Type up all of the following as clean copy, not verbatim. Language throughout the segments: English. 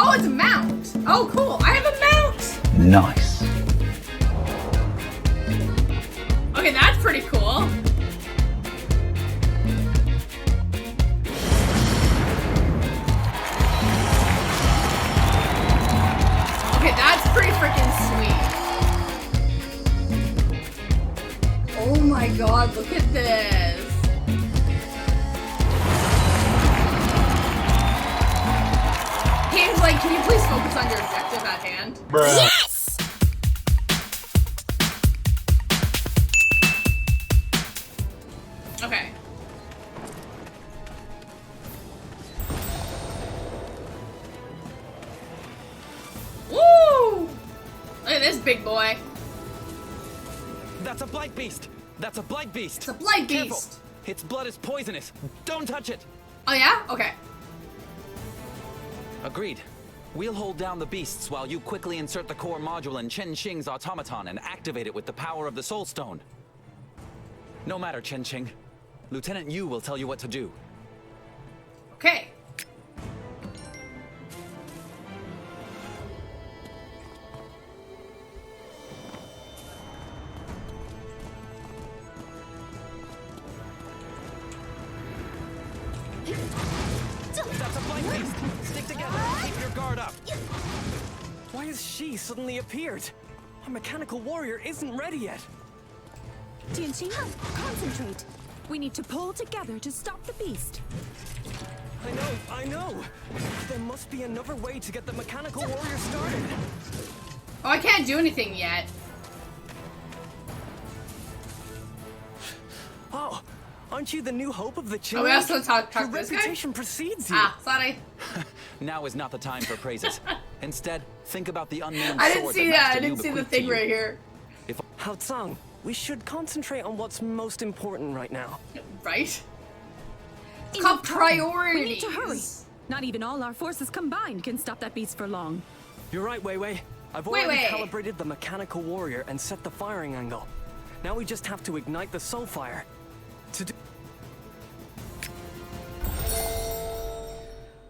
Oh, it's a mount. Oh, cool. I have a mount. Nice. Okay, that's pretty cool. Okay, that's pretty freaking sweet. Oh my god, look at this. Game's like, can you please focus on your objective at hand? Bruh. Yes! Okay. Woo! Look at this big boy. That's a blight beast. That's a blight beast. It's a blight Careful. beast. Its blood is poisonous. Don't touch it. Oh yeah? Okay. Agreed. We'll hold down the beasts while you quickly insert the core module in Chen Qing's automaton and activate it with the power of the Soul Stone. No matter, Chen Qing. Lieutenant Yu will tell you what to do. Okay. That's a blight beast. Stick together. Keep your guard up. Why has she suddenly appeared? Our mechanical warrior isn't ready yet. Tianqing, concentrate. We need to pull together to stop the beast. I know. There must be another way to get the mechanical warrior started. Oh, I can't do anything yet. Oh, aren't you the new hope of the Qing? Oh, we also talk Your to this guy? reputation precedes you. Ah, sorry. Now is not the time for praises. Instead, think about the unnamed I didn't sword see that. Master I Yu didn't see the bequeathed to thing you. right here. Hao Tsang, we should concentrate on what's most important right now. Right? It's called priorities. We need to hurry. Not even all our forces combined can stop that beast for long. You're right, Wei Wei. I've Wei already Wei. calibrated the mechanical warrior and set the firing angle. Now we just have to ignite the soul fire. To do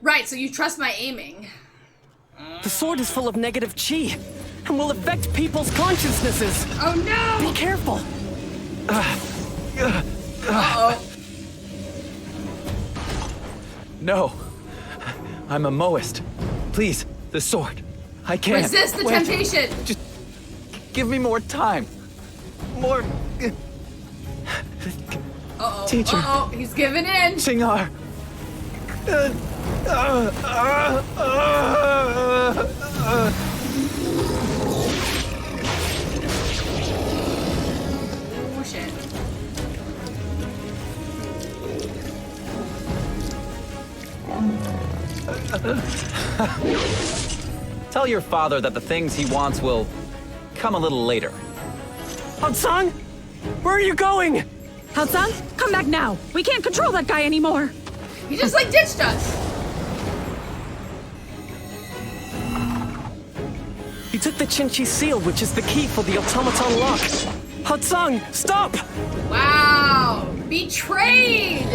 Right, so you trust my aiming. The sword is full of negative chi and will affect people's consciousnesses. Oh no! Be careful. Uh-oh. No. I'm a Moist. Please, the sword. I can't. Resist the Wait. temptation! Just give me more time. More. Uh-oh. Teacher. Uh-oh, he's giving in! Xingar. Oh shit. Tell your father that the things he wants will come a little later. Hao Tsang, where are you going? Hao Tsang, come back now. We can't control that guy anymore. He just like ditched us! He took the Qinchi seal, which is the key for the automaton lock. Hao Tsang, stop! Wow! Betrayed!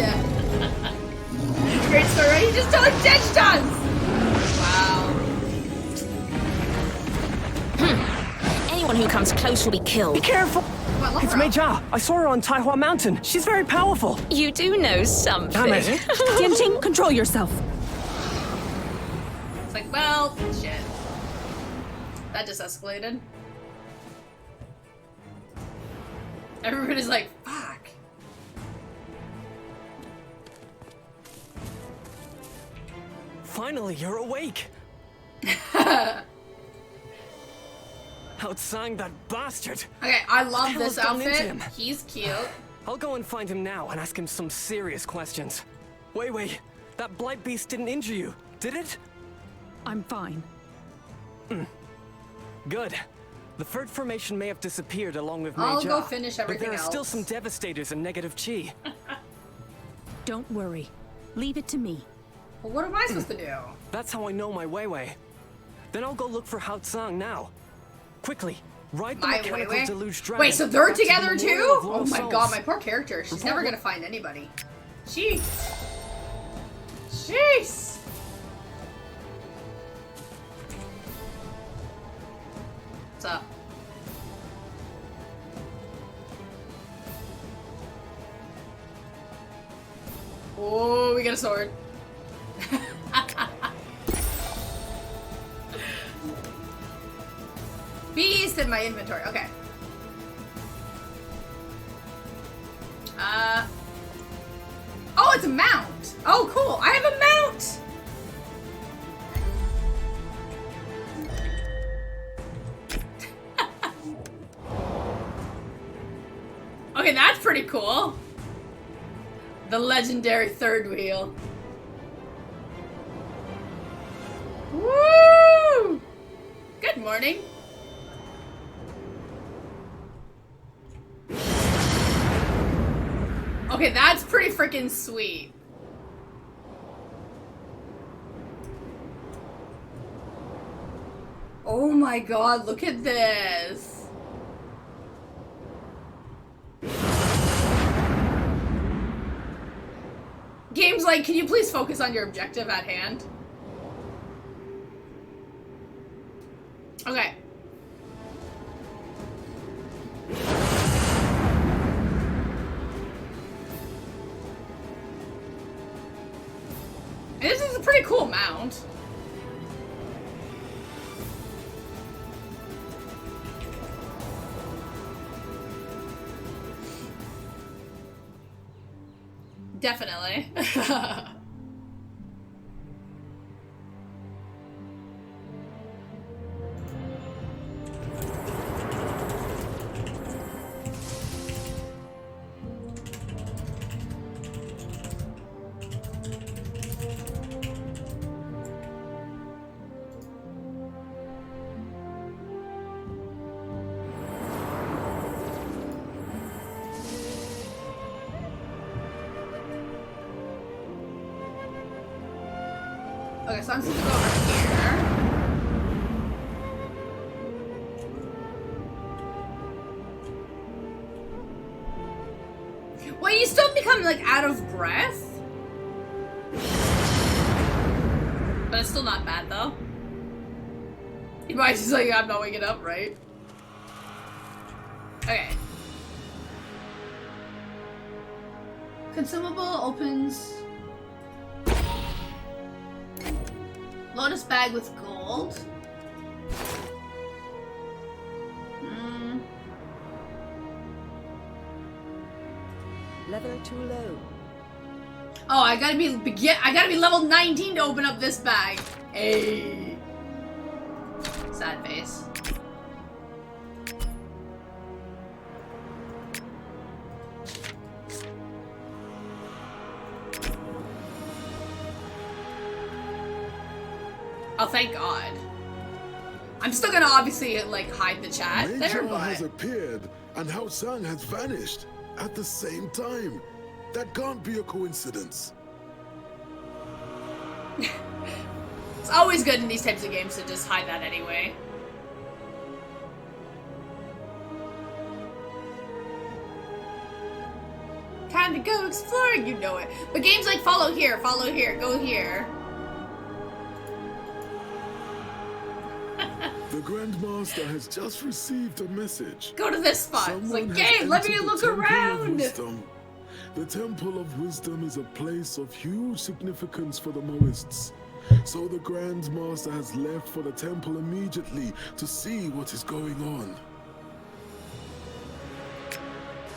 Great story. He just totally ditched us! Wow. Anyone who comes close will be Be killed. careful! Come on, let It's her Mei out. Jia. I saw her on Taihua Mountain. She's very powerful. You do know something. Damn it. Tianqing, control yourself. It's like, well, shit. That just escalated. Everybody's like, fuck. Finally, you're awake. Hao Tsang, that bastard. Okay, I love hell this has gone into outfit. him? He's cute. I'll go and find him now and ask him some serious questions. Wait, that blight beast didn't injure you, did it? I'm fine. Good. The third formation may have disappeared along with Mei I'll Jia, go finish but everything there are still else. some devastators and negative chi. Don't worry. Leave it to me. Well, what am I supposed to do? That's how I know my Wei Wei. Then I'll go look for Hao Tsang now. Quickly, ride the My mechanical Wei-Wei? deluge dragon. Wait, so they're back to the together Memorial too? of Oh Lost my Souls. god, my poor character. She's Before never what- gonna find anybody. Jeez. Jeez. What's up? Oh, we got a sword. Beast in my inventory. Okay. Oh, it's a mount. Oh, cool. I have a mount. Okay, that's pretty cool. The legendary third wheel. Woo! Good morning. Okay, that's pretty freaking sweet. Oh my god, look at this. Game's like, can you please focus on your objective at hand? Okay. This is a pretty cool mount. Definitely. Okay, so I'm supposed to go over here. Well, you still become, like, out of breath. But it's still not bad, though. You might just like, I'm not waking up, right? Okay. Consumable opens... Lotus bag with gold. Level too low. Oh, I gotta be level 19 to open up this bag. Hey. Sad face. Oh, thank God. I'm still gonna obviously, like, hide the chat there, Major but... has appeared, and Hao Sang has vanished at the same time. That can't be a coincidence. It's always good in these types of games to just hide that anyway. Time to go exploring, you know it. But games like follow here, go here. The Grandmaster has just received a message. Go to this spot. It's Someone like, has game, let me entered the look Temple of around. Wisdom. The Temple of Wisdom is a place of huge significance for the Moists. So the Grandmaster has left for the temple immediately to see what is going on.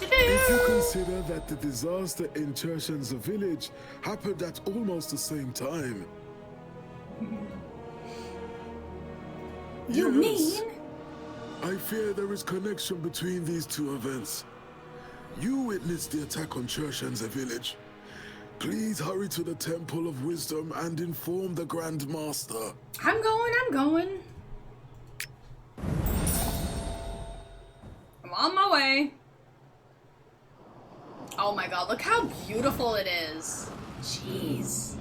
If you consider that the disaster in Chershen's village happened at almost the same time. You mean? I fear there is connection between these two events. You witnessed the attack on Chershen's village. Please hurry to the Temple of Wisdom and inform the Grand Master. I'm going. I'm on my way. Oh my God, look how beautiful it is. Jeez.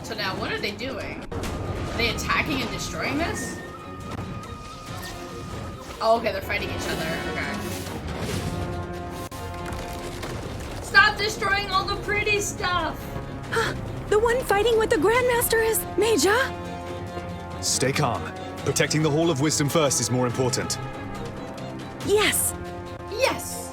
So now, what are they doing? Are they attacking and destroying this? Oh, okay, they're fighting each other. Okay. Stop destroying all the pretty stuff! The one fighting with the Grandmaster is Major. Stay calm. Protecting the Hall of Wisdom first is more important. Yes. Yes!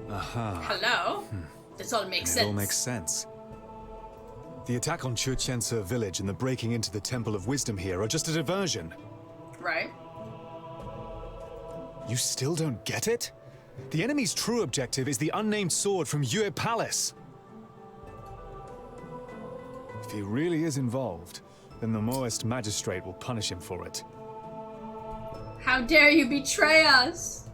Hello? This all makes It sense. all makes sense. The attack on Churchensa village and the breaking into the Temple of Wisdom here are just a diversion. Right? You still don't get it? The enemy's true objective is the unnamed sword from Yue Palace. If he really is involved, then the Moist Magistrate will punish him for it. How dare you betray us?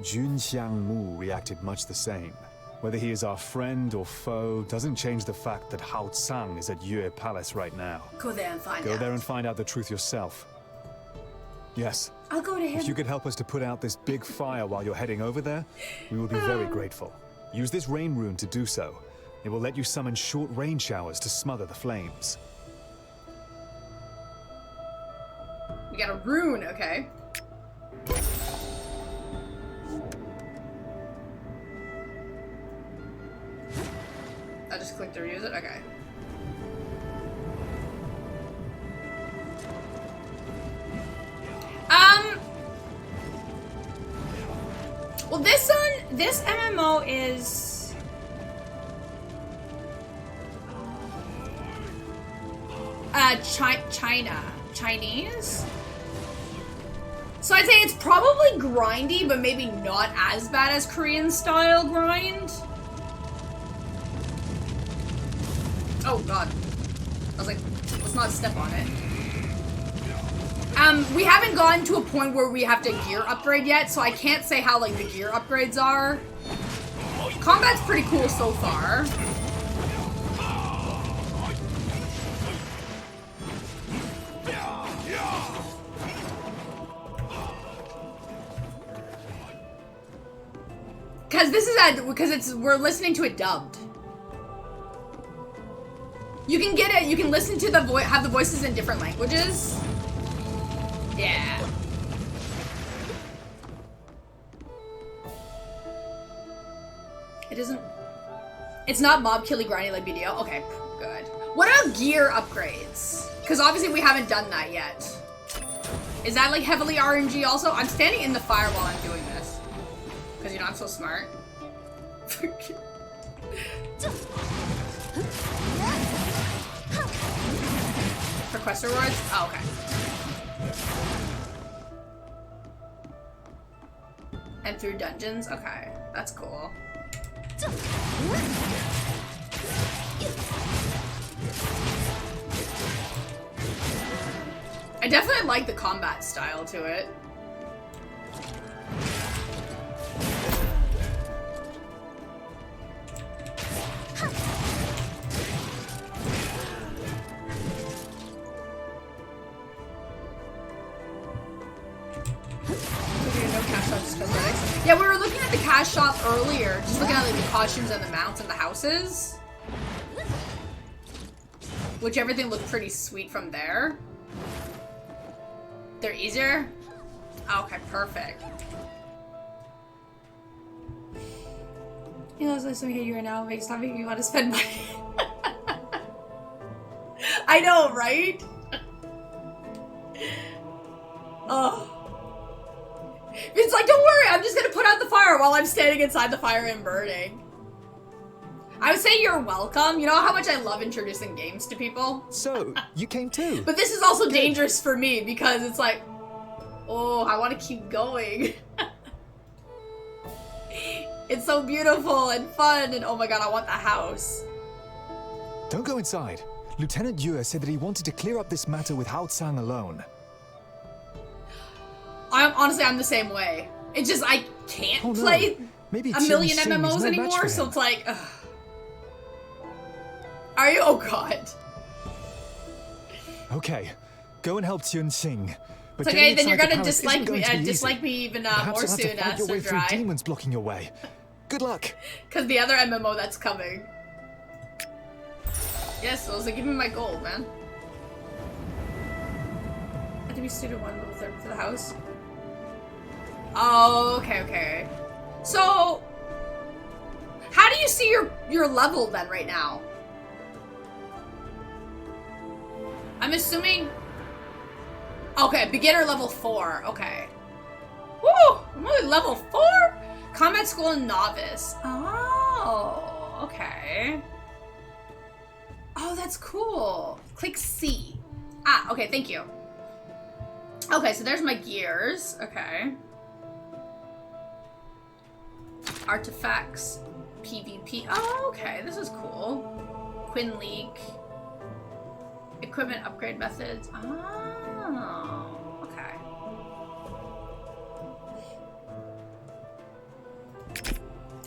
Jun Xiangmu reacted much the same. Whether he is our friend or foe doesn't change the fact that Hao Tsang is at Yue Palace right now. Go there and find out. Go there and find out the truth yourself. Yes. I'll go to him. If you could help us to put out this big fire while you're heading over there, we will be very grateful. Use this rain rune to do so. It will let you summon short rain showers to smother the flames. We got a rune, okay. I just clicked to reuse it? Okay. Well, this MMO is... Chinese? So I'd say it's probably grindy, but maybe not as bad as Korean style grind. Oh god. I was like, let's not step on it. We haven't gotten to a point where we have to gear upgrade yet, so I can't say how like the gear upgrades are. Combat's pretty cool so far. Because we're listening to it dubbed. You can get it. You can listen to the have the voices in different languages. Yeah. It isn't. It's not mob killy grindy like BDO. Okay, good. What about gear upgrades? Because obviously we haven't done that yet. Is that like heavily RNG also? I'm standing in the fire while I'm doing this. Because you know I'm so smart. For quest rewards? Oh, okay. And through dungeons? Okay, that's cool. I definitely like the combat style to it. Yeah, we were looking at the cash shop earlier, just looking at like the costumes and the mounts and the houses. Which everything looked pretty sweet from there. They're easier? Okay, perfect. You know, it's like you right now makes not making me want to spend money. I know, right? Oh. It's like, don't worry, I'm just gonna put out the fire while I'm standing inside the fire and burning. I would say you're welcome. You know how much I love introducing games to people? So, you came too? But this is also dangerous for me because it's like, oh, I want to keep going. It's so beautiful and fun and oh my god, I want the house. Don't go inside. Lieutenant Yue said that he wanted to clear up this matter with Hao Tsang alone. Honestly, I'm the same way. It's just, I can't Oh, no. play Maybe a million Qin Xing is MMOs no match anymore, for so him. it's like, ugh. Are you? Oh god. Okay, go and help Qin Xing. But It's okay, getting then you're inside the gonna palace isn't going to be dislike me easy. even Perhaps more you'll have to soon, fight your way Sir through Dry. demons blocking your way. Good luck. Because the other MMO that's coming. Yes, so I was like, give me my gold, man. I have to be student 1 level 3 for the house. Oh, okay. So, how do you see your level then right now? I'm assuming. Okay, beginner level 4. Okay. Woo! I'm only level 4? Combat school and novice. Oh, okay. Oh, that's cool. Click C. Ah, okay, thank you. Okay, so there's my gears. Okay. Artifacts. PvP. Oh, okay, this is cool. Quinn League. Equipment upgrade methods. Oh, okay.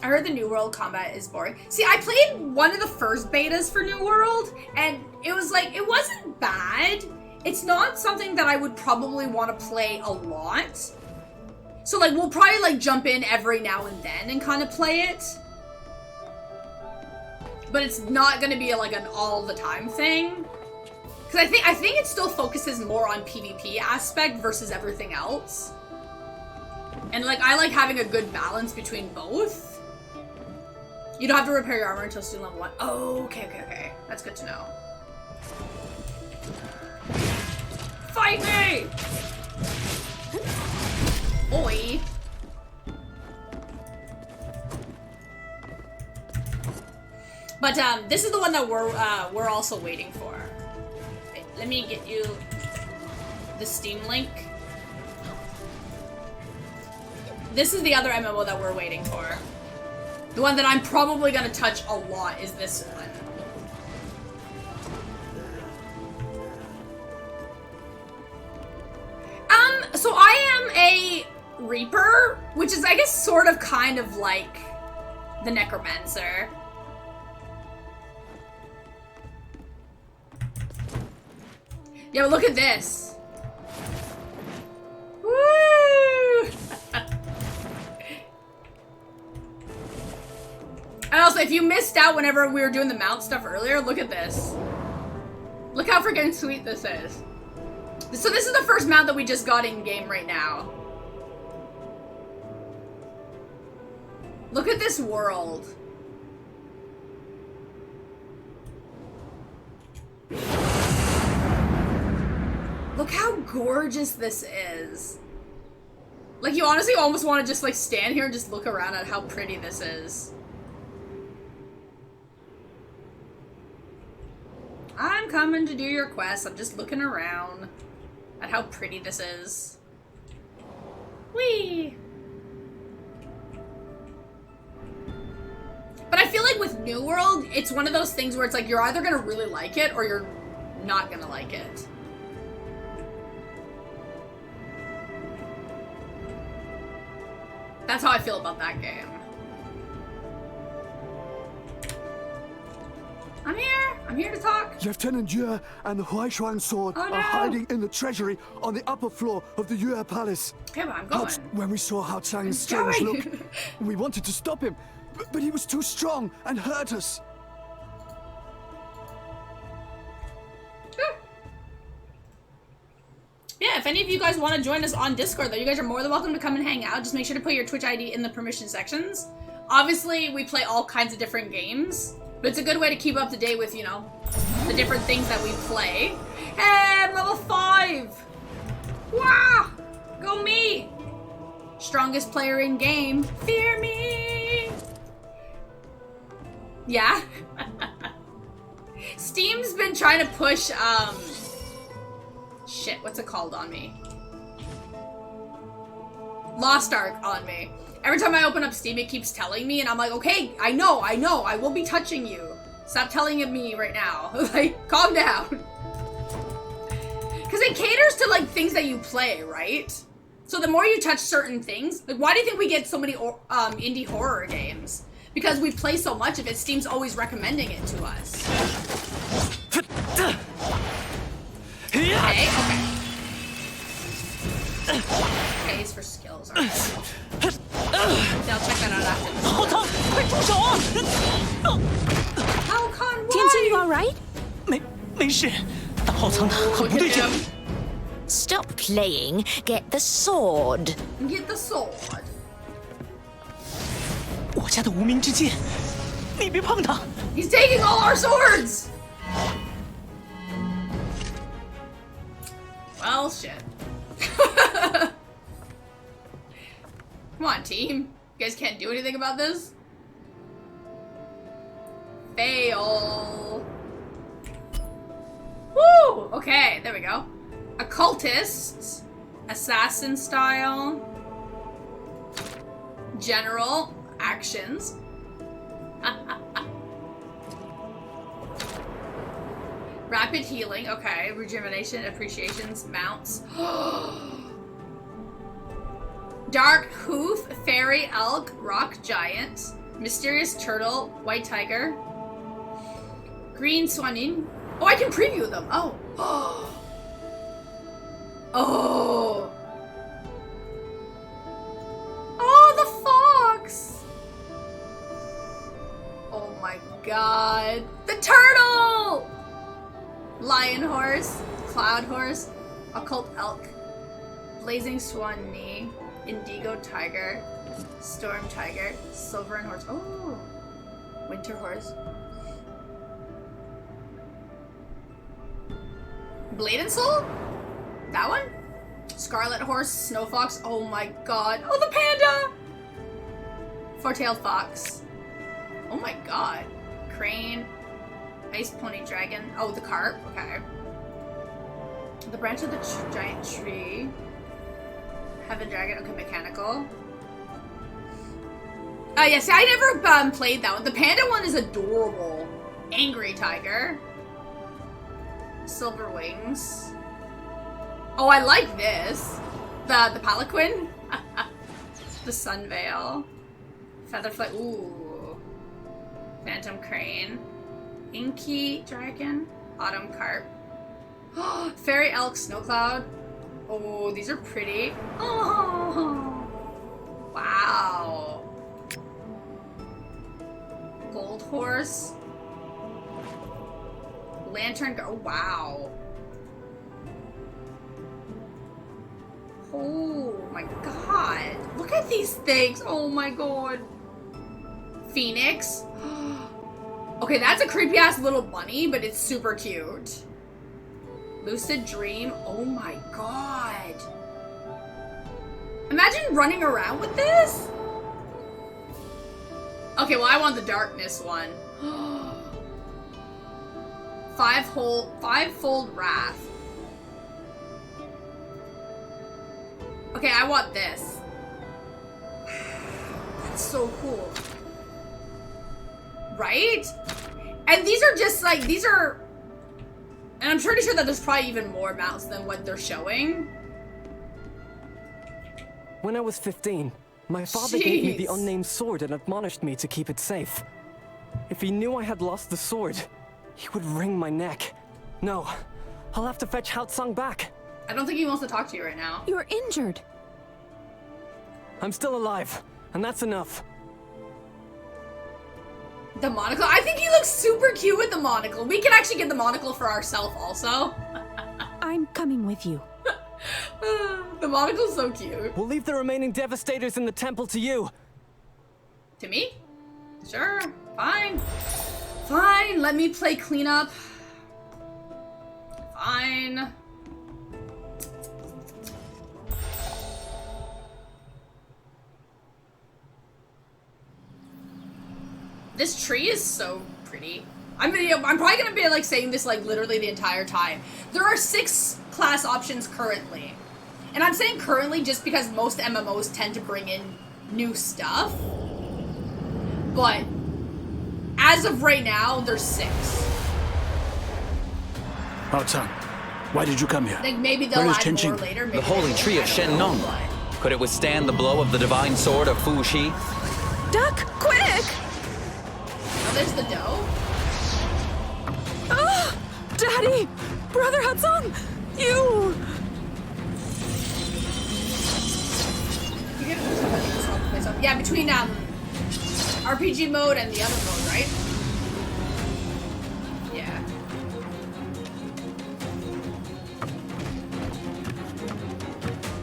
I heard the New World combat is boring. See, I played one of the first betas for New World, and it was like, it wasn't bad. It's not something that I would probably want to play a lot. So, like, we'll probably, like, jump in every now and then and kind of play it. But it's not going to be, like, an all-the-time thing. Because I think it still focuses more on PvP aspect versus everything else. And, like, I like having a good balance between both. You don't have to repair your armor until student level 1. Oh, okay. That's good to know. Fight me! Oi. But, this is the one that we're also waiting for. Wait, let me get you the Steam link. This is the other MMO that we're waiting for. The one that I'm probably gonna touch a lot is this one. So I am a Reaper, which is, I guess, sort of kind of like the Necromancer. Yo, look at this. Woo! And also, if you missed out whenever we were doing the mount stuff earlier, look at this. Look how freaking sweet this is. So this is the first mount that we just got in game right now. Look at this world. Look how gorgeous this is. Like, you honestly almost want to just, like, stand here and just look around at how pretty this is. I'm coming to do your quest. I'm just looking around at how pretty this is. Whee! But I feel like with New World, it's one of those things where it's like you're either gonna really like it or you're not gonna like it. That's how I feel about that game. I'm here to talk. Lieutenant Yue and the Huaishuang sword Oh, no. are hiding in the treasury on the upper floor of the Yue Palace. Okay, but I'm going. When we saw Hao Chang's strange going. look, we wanted to stop him, but he was too strong and hurt us. Yeah, if any of you guys want to join us on Discord, though, you guys are more than welcome to come and hang out. Just make sure to put your Twitch ID in the permission sections. Obviously, we play all kinds of different games, but it's a good way to keep up to date with, you know, the different things that we play. Hey, I'm level 5! Wow! Go me! Strongest player in game. Fear me! Yeah? Steam's been trying to push, shit, what's it called on me? Lost Ark on me. Every time I open up Steam, it keeps telling me, and I'm like, okay, I know, I will be touching you. Stop telling it me right now. Like, calm down. Because it caters to, like, things that you play, right? So the more you touch certain things, like, why do you think we get so many indie horror games? Because we play so much of it, Steam's always recommending it to us. Okay. skills. Okay. I'll check that out after this. 浩仓，快住手啊！ How come? 天青, you Why? alright? 没事，大浩仓他很不对劲。 Stop playing. Get the sword. Get the sword. 我家的无名之剑，你别碰它。 He's taking all our swords! Well, shit. Come on, team. You guys can't do anything about this? Fail. Woo! Okay, there we go. Occultist. Assassin style. General. Actions. Rapid healing, okay. Rejuvenation, appreciations, mounts. Dark hoof, fairy, elk, rock giant, mysterious turtle, white tiger, green swanin. Oh, I can preview them. Oh. Oh. Oh, the fox. Oh my god. The turtle! Lion horse, cloud horse, occult elk, blazing swan knee, indigo tiger, storm tiger, silver and horse. Oh, winter horse. Blade and soul? That one? Scarlet horse, snow fox. Oh my god. Oh, the panda! Four-tailed fox. Oh my god. Crane. Ice pony dragon. Oh, the carp. Okay. The branch of the giant tree. Heaven dragon. Okay, mechanical. Yeah, see, I never played that one. The panda one is adorable. Angry tiger. Silver wings. Oh, I like this. The palanquin. The sun veil. Featherfly. Ooh. Phantom crane. Inky dragon, autumn carp, fairy elk, snow cloud. Oh, these are pretty. Oh, wow. Gold horse, lantern. Oh, wow. Oh my god! Look at these things. Oh my god. Phoenix. Okay, that's a creepy ass little bunny, but it's super cute. Lucid dream. Oh my god. Imagine running around with this. Okay, well, I want the darkness one. Fivefold wrath. Okay, I want this. That's so cool. Right? And these are just like, these are, and I'm pretty sure that there's probably even more mounts than what they're showing. When I was 15, my father gave me the unnamed sword and admonished me to keep it safe. If he knew I had lost the sword, he would wring my neck. No, I'll have to fetch Haotsang back. I don't think he wants to talk to you right now. You're injured. I'm still alive, and that's enough. The monocle? I think he looks super cute with the monocle. We can actually get the monocle for ourselves also. I'm coming with you. The monocle's so cute. We'll leave the remaining devastators in the temple to you. To me? Sure. Fine. Fine. Let me play cleanup. Fine. This tree is so pretty. I'm probably gonna be like saying this like literally the entire time. There are 6 class options currently. And I'm saying currently just because most MMOs tend to bring in new stuff. But as of right now, there's 6. Haotsang, why did you come here? Like maybe they'll Where is add Chen more Qing? later. Maybe The holy they tree of won't. I don't know, Shen-Nong. Could it withstand the blow of the divine sword of Fu Shi? Duck, quick! Oh, there's the dough. Ah! Daddy! Brother Hatsung! You! Yeah, between RPG mode and the other mode, right? Yeah.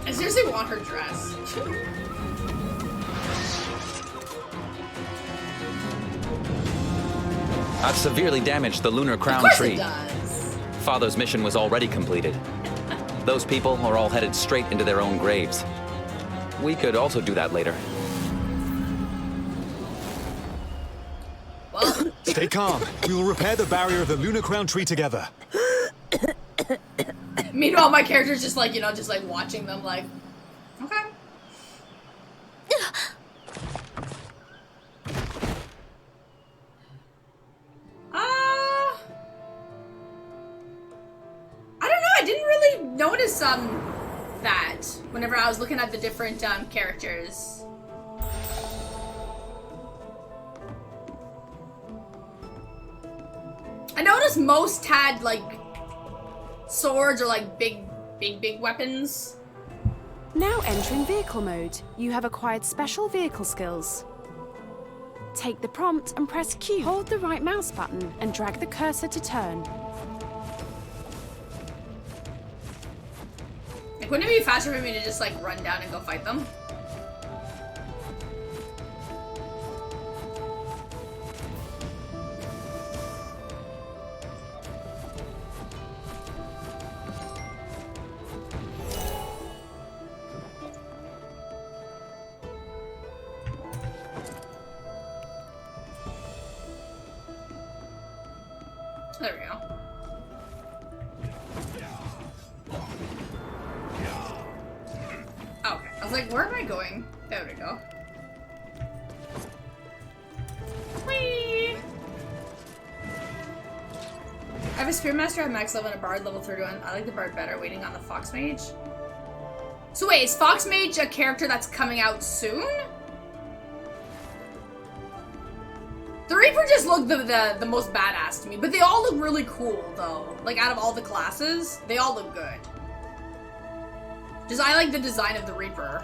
I seriously want her dress. I've severely damaged the lunar crown tree. Father's mission was already completed. Those people are all headed straight into their own graves. We could also do that later. Well. Stay calm. We will repair the barrier of the lunar crown tree together. Meanwhile, my character's just like, you know, just like watching them like, okay. I don't know, I didn't really notice that whenever I was looking at the different characters. I noticed most had like swords or like big weapons. Now entering vehicle mode. You have acquired special vehicle skills. Take the prompt and press Q. Hold the right mouse button and drag the cursor to turn. Like, wouldn't it be faster for me to just like run down and go fight them? There we go. Oh, okay. I was like, where am I going? There we go. Whee! I have a Spearmaster at max level and a Bard level 31. I like the Bard better, waiting on the Fox Mage. So wait, is Fox Mage a character that's coming out soon? The Reaper just looked the most badass to me, but they all look really cool though. Like out of all the classes, they all look good. Just I like the design of the Reaper.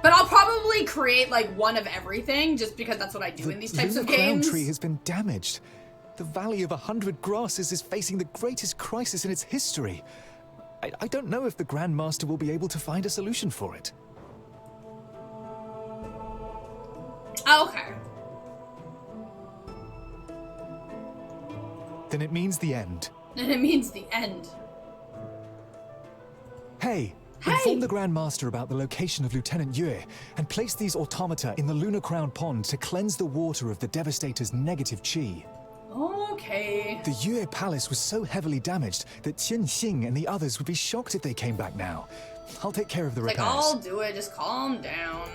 But I'll probably create like one of everything just because that's what I do in these types of games. The lunar crown tree has been damaged. The Valley of 100 Grasses is facing the greatest crisis in its history. I don't know if the Grand Master will be able to find a solution for it. Oh, okay. Then it means the end. Then it means the end. Hey! Inform the Grand Master about the location of Lieutenant Yue, and place these automata in the Lunar Crown Pond to cleanse the water of the Devastator's negative chi. Okay. The Yue Palace was so heavily damaged that Qian Xing and the others would be shocked if they came back now. I'll take care of the repairs. Like, I'll do it, just calm down.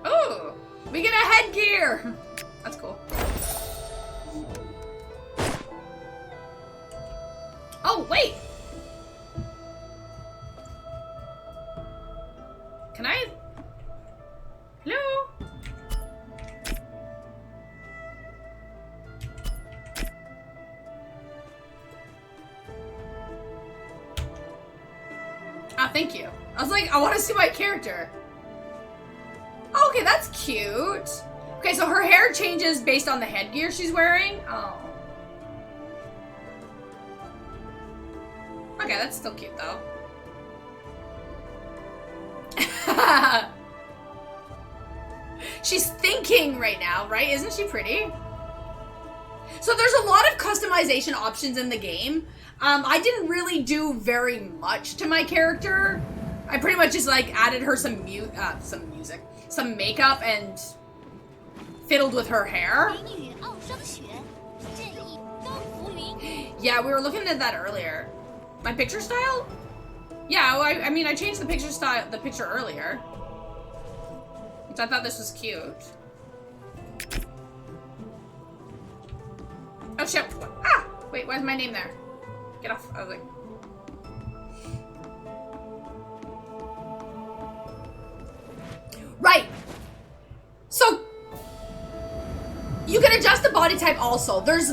Ooh! We get a headgear! That's cool. Oh, wait! Can I? Hello? Ah, thank you. I was like, I want to see my character. Oh, okay, that's cute. Okay, so her hair changes based on the headgear she's wearing. Oh. Okay, that's still cute though. She's thinking right now, right? Isn't she pretty? So there's a lot of customization options in the game. I didn't really do very much to my character. I pretty much just like added her some music, some makeup, and fiddled with her hair. Yeah, we were looking at that earlier. My picture style? Yeah, well, I mean, I changed the picture earlier. So I thought this was cute. Oh shit! Ah! Wait, why is my name there? Get off! I was like. Right! So, you can adjust the body type also. There's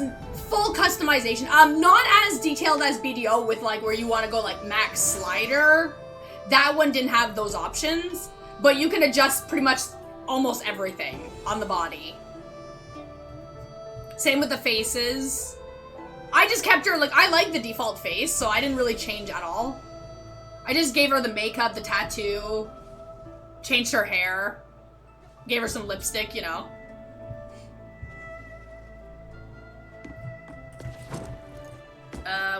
full customization. Not as detailed as BDO with like where you want to go like max slider. That one didn't have those options, but you can adjust pretty much almost everything on the body. Same with the faces. I just kept her, like, I like the default face, so I didn't really change at all. I just gave her the makeup, the tattoo, changed her hair, gave her some lipstick, you know.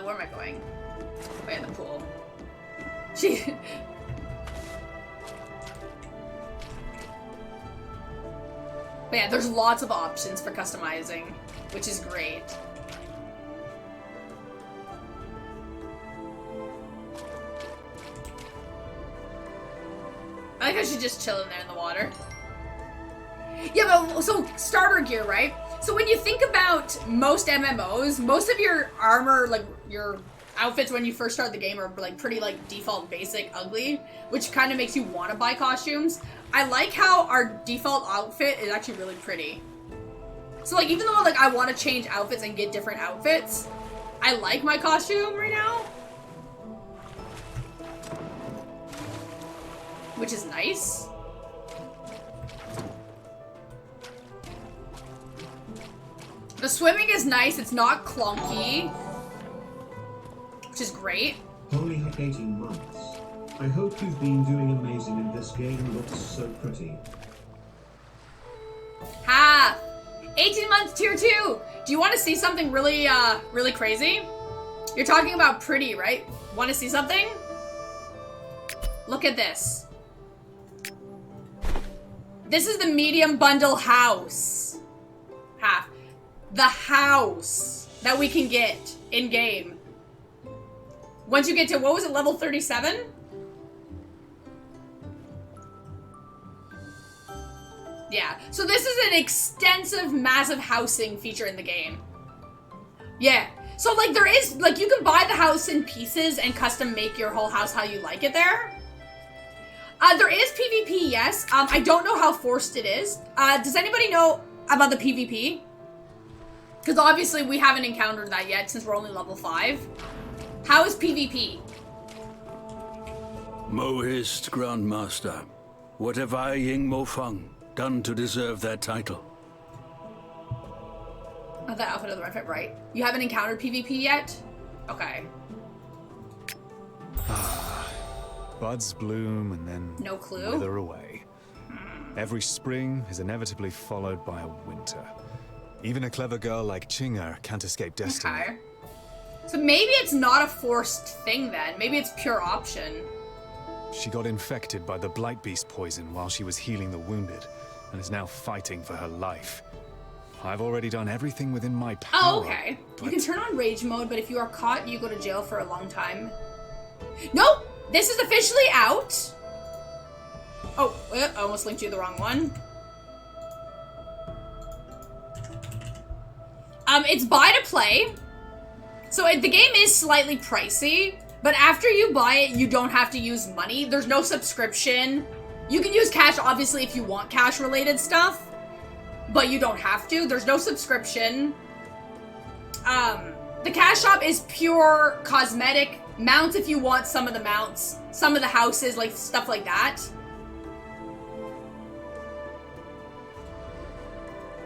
Where am I going? Oh yeah, the pool. But yeah, there's lots of options for customizing, which is great. I like how she's just chilling there in the water. Yeah, but so starter gear, right? So when you think about most MMOs, most of your armor, like your outfits when you first start the game are like pretty like default basic ugly, which kind of makes you want to buy costumes. I like how our default outfit is actually really pretty. So like even though like I want to change outfits and get different outfits, I like my costume right now. Which is nice. The swimming is nice, it's not clunky. Which is great. Holy heck, 18 months. I hope you've been doing amazing and this game looks so pretty. Ha! 18 months tier 2! Do you want to see something really, really crazy? You're talking about pretty, right? Want to see something? Look at this. This is the medium bundle house. Half. The house that we can get in-game. Once you get to, what was it, level 37? Yeah, so this is an extensive, massive housing feature in the game. Yeah, so like there is, like you can buy the house in pieces and custom make your whole house how you like it there. There is PvP, yes. I don't know how forced it is. Does anybody know about the PvP? Because obviously we haven't encountered that yet since we're only level 5. How is PvP? Mohist, Grandmaster. What have I, Ying Mo Feng, done to deserve that title? Oh, that outfit of the right, right? You haven't encountered PvP yet? Okay. Buds bloom and then no clue. Wither away. Every spring is inevitably followed by a winter. Even a clever girl like Chinger can't escape destiny. Okay. So maybe it's not a forced thing then. Maybe it's pure option. She got infected by the Blight Beast poison while she was healing the wounded, and is now fighting for her life. I've already done everything within my power. Oh, okay. You can turn on rage mode, but if you are caught, you go to jail for a long time. Nope! This is officially out! Oh, I almost linked you the wrong one. It's buy to play. So the game is slightly pricey, but after you buy it, you don't have to use money. There's no subscription. You can use cash, obviously, if you want cash-related stuff, but you don't have to. There's no subscription. The cash shop is pure cosmetic. Mounts if you want some of the mounts. Some of the houses, like, stuff like that.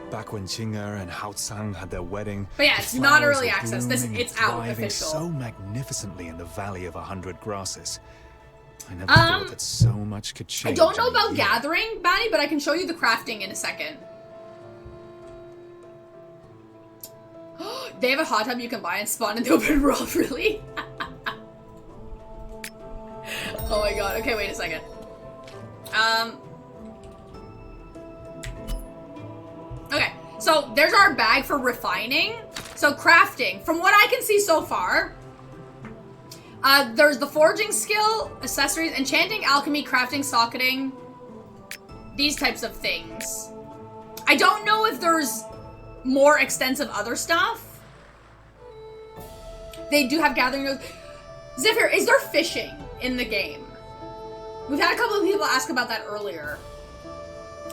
Back when Chinger and Hao Tsang had their wedding, but yeah, it's not early access. It's out official. So magnificently in the Valley of 100 Grasses. I never thought that so much could change. I don't know about gathering, Batty, but I can show you the crafting in a second. They have a hot tub you can buy and spawn in the open world, really? Oh my god. Okay, wait a second. Okay, so there's our bag for refining. So crafting, from what I can see so far, there's the forging skill, accessories, enchanting, alchemy, crafting, socketing, these types of things. I don't know if there's more extensive other stuff. They do have gathering nodes. Zephyr, is there fishing in the game? We've had a couple of people ask about that earlier.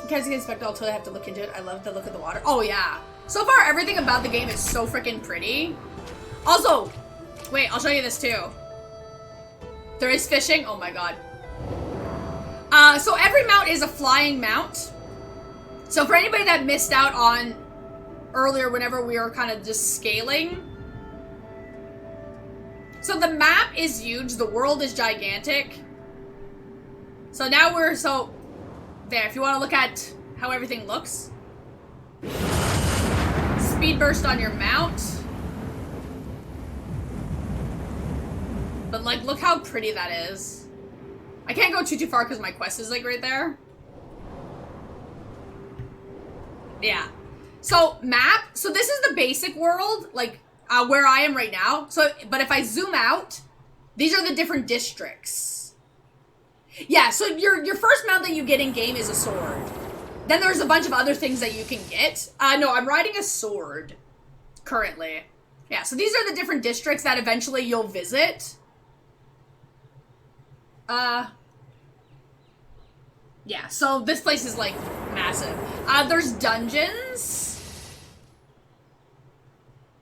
Guys, get inspected. I'll totally have to look into it. I love the look of the water. Oh, yeah. So far, everything about the game is so freaking pretty. Also, wait, I'll show you this too. There is fishing. Oh my god. So every mount is a flying mount. So for anybody that missed out on earlier whenever we were kind of just scaling. So the map is huge. The world is gigantic. So now we're, so there, if you want to look at how everything looks. Speed burst on your mount. But like, look how pretty that is. I can't go too far because my quest is like right there. Yeah. So map. So this is the basic world, like where I am right now. So, but if I zoom out, these are the different districts. Yeah. So your first mount that you get in game is a sword. Then there's a bunch of other things that you can get. No, I'm riding a sword currently. Yeah. So these are the different districts that eventually you'll visit. Yeah, so this place is, like, massive. There's dungeons.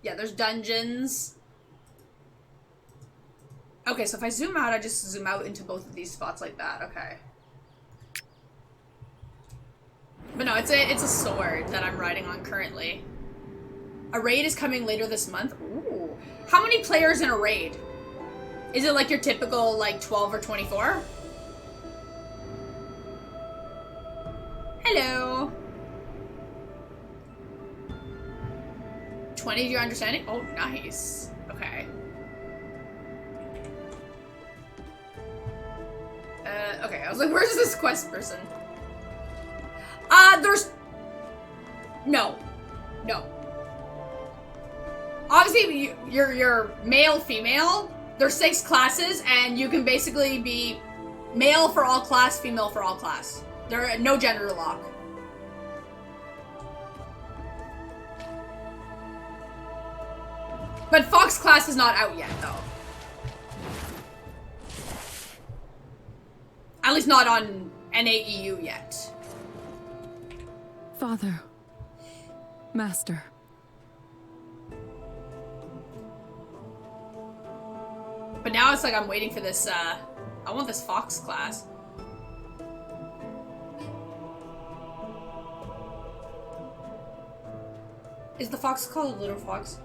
Yeah, there's dungeons. Okay, so if I zoom out, I just zoom out into both of these spots like that. Okay. But no, it's a sword that I'm riding on currently. A raid is coming later this month. Ooh. How many players in a raid? Is it like your typical, like, 12 or 24? Hello. 20, you're understanding? Oh, nice. Okay. Okay, I was like, where's this quest person? There's... No. No. Obviously, you're male, female. There's 6 classes, and you can basically be male for all class, female for all class. There are no gender lock. But Fox class is not out yet, though. At least not on NAEU yet. Father. Master. But now it's like I'm waiting for this, I want this Fox class. Is the fox called a little fox?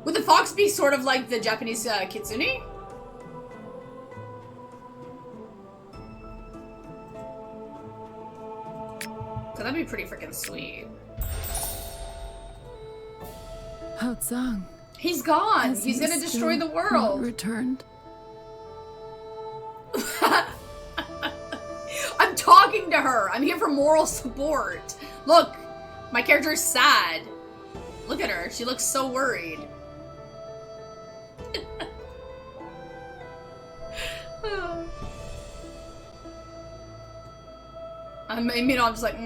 Would the fox be sort of like the Japanese kitsune? Cause that'd be pretty freaking sweet. Hao Zhang. He's gone. He's gonna destroy the world. Returned. I'm talking to her. I'm here for moral support. Look, my character is sad. Look at her. She looks so worried. I'm just like,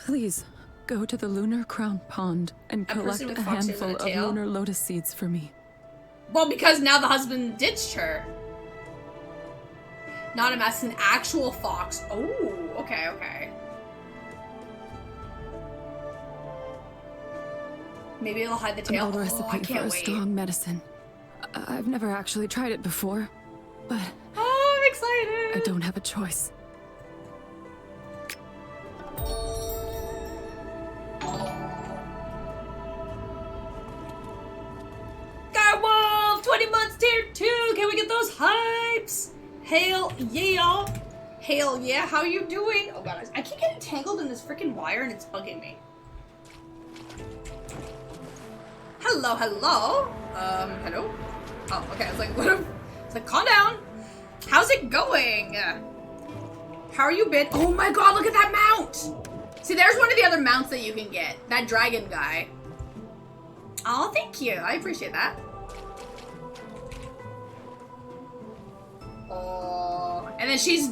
Please, go to the Lunar Crown Pond and collect a handful of lunar lotus seeds for me. Well, because now the husband ditched her. Not a mask, an actual fox. Oh, okay, okay. Maybe it'll hide the tail. An old recipe for a strong medicine. I've never actually tried it before, but oh, I'm excited. I don't have a choice. Garwolf, 20 months tier 2. Can we get those hypes? Hail yeah. Hail yeah. How you doing? Oh god, I keep getting tangled in this freaking wire and it's bugging me. Hello, hello. Hello? Oh, okay, I was like, what? It's like, calm down. How's it going? How are you been? Oh my god, look at that mount! See, there's one of the other mounts that you can get. That dragon guy. Oh, thank you. I appreciate that. Oh, and then she's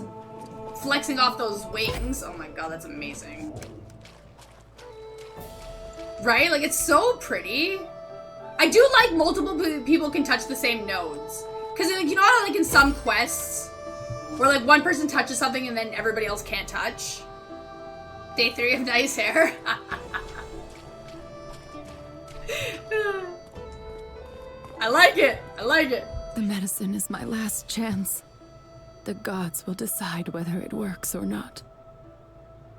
flexing off those wings. Oh my god, that's amazing. Right? Like, it's so pretty. I do like multiple people can touch the same nodes. Because, like, you know how, like, in some quests, Where like one person touches something and then everybody else can't touch. Day 3 of nice hair. I like it. I like it. The medicine is my last chance. The gods will decide whether it works or not.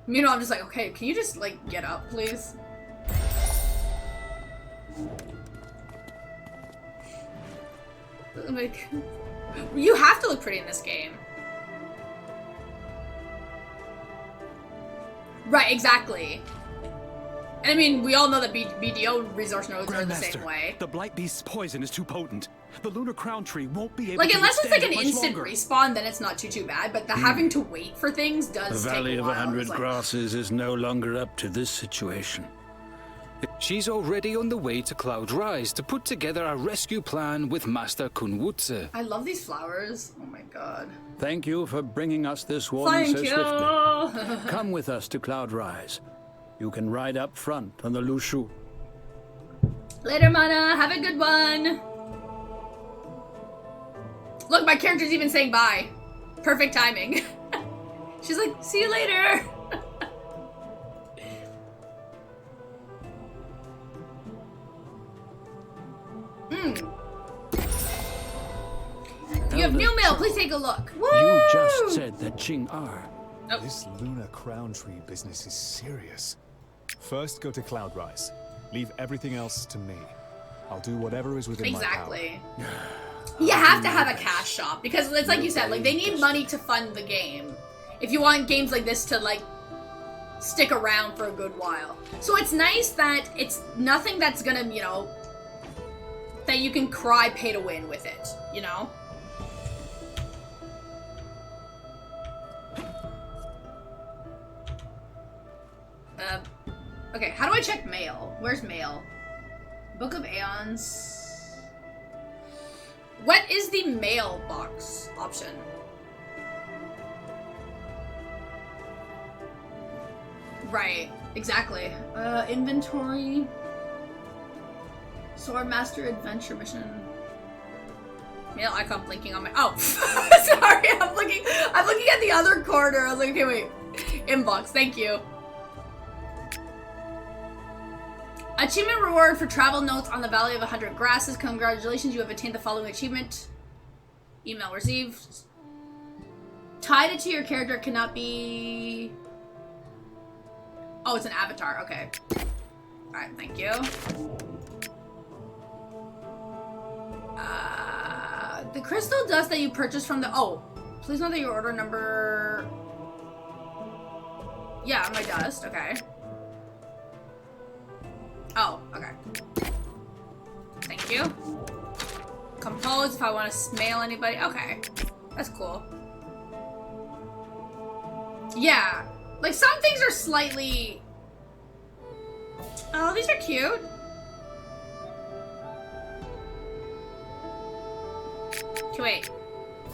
Meanwhile, I'm just like, okay, can you just like get up, please? Like, you have to look pretty in this game. Right, exactly. And I mean, we all know that BDO resource nodes are the same way. The Blight Beast's poison is too potent. The Lunar Crown Tree won't be able like, to unless it's like an much instant longer. respawn, then it's not too bad. But the having to wait for things does The take Valley a of while. 100 It's like, Grasses is no longer up to this situation. She's already on the way to Cloud Rise to put together a rescue plan with Master Kunwutse. I love these flowers. Oh my god. Thank you for bringing us this warning Thank so you. swiftly. Come with us to Cloud Rise. You can ride up front on the Lushu. Later, Mana. Have a good one. Look, my character's even saying bye. Perfect timing. She's like, see you later. You have new mail. Please take a look. Woo! You just said that Jing Ar. Oh. This Lunar Crown Tree business is serious. First, go to Cloud Rise. Leave everything else to me. I'll do whatever is within Exactly. my power. You have to have a cash shop because it's like you said, like they need money to fund the game. If you want games like this to like stick around for a good while. So it's nice that it's nothing that's gonna, you know, that you can cry pay to win with it, you know? Okay, how do I check mail? Where's mail? Book of Aeons. What is the mailbox option? Right, exactly. Inventory. Swordmaster Adventure Mission. Mail icon blinking on my— oh! Sorry, I'm looking at the other corner. I was like, okay, wait. Inbox, thank you. Achievement reward for travel notes on the Valley of 100 Grasses. Congratulations, you have attained the following achievement. Email received. Tied it to your character cannot be... oh, it's an avatar. Okay. Alright, thank you. The crystal dust that you purchased from the... oh, please note that your order number... yeah, my dust. Okay. Oh, okay. Thank you. Compose if I want to mail anybody. Okay. That's cool. Yeah. Like, some things are slightly... oh, these are cute. Okay, wait.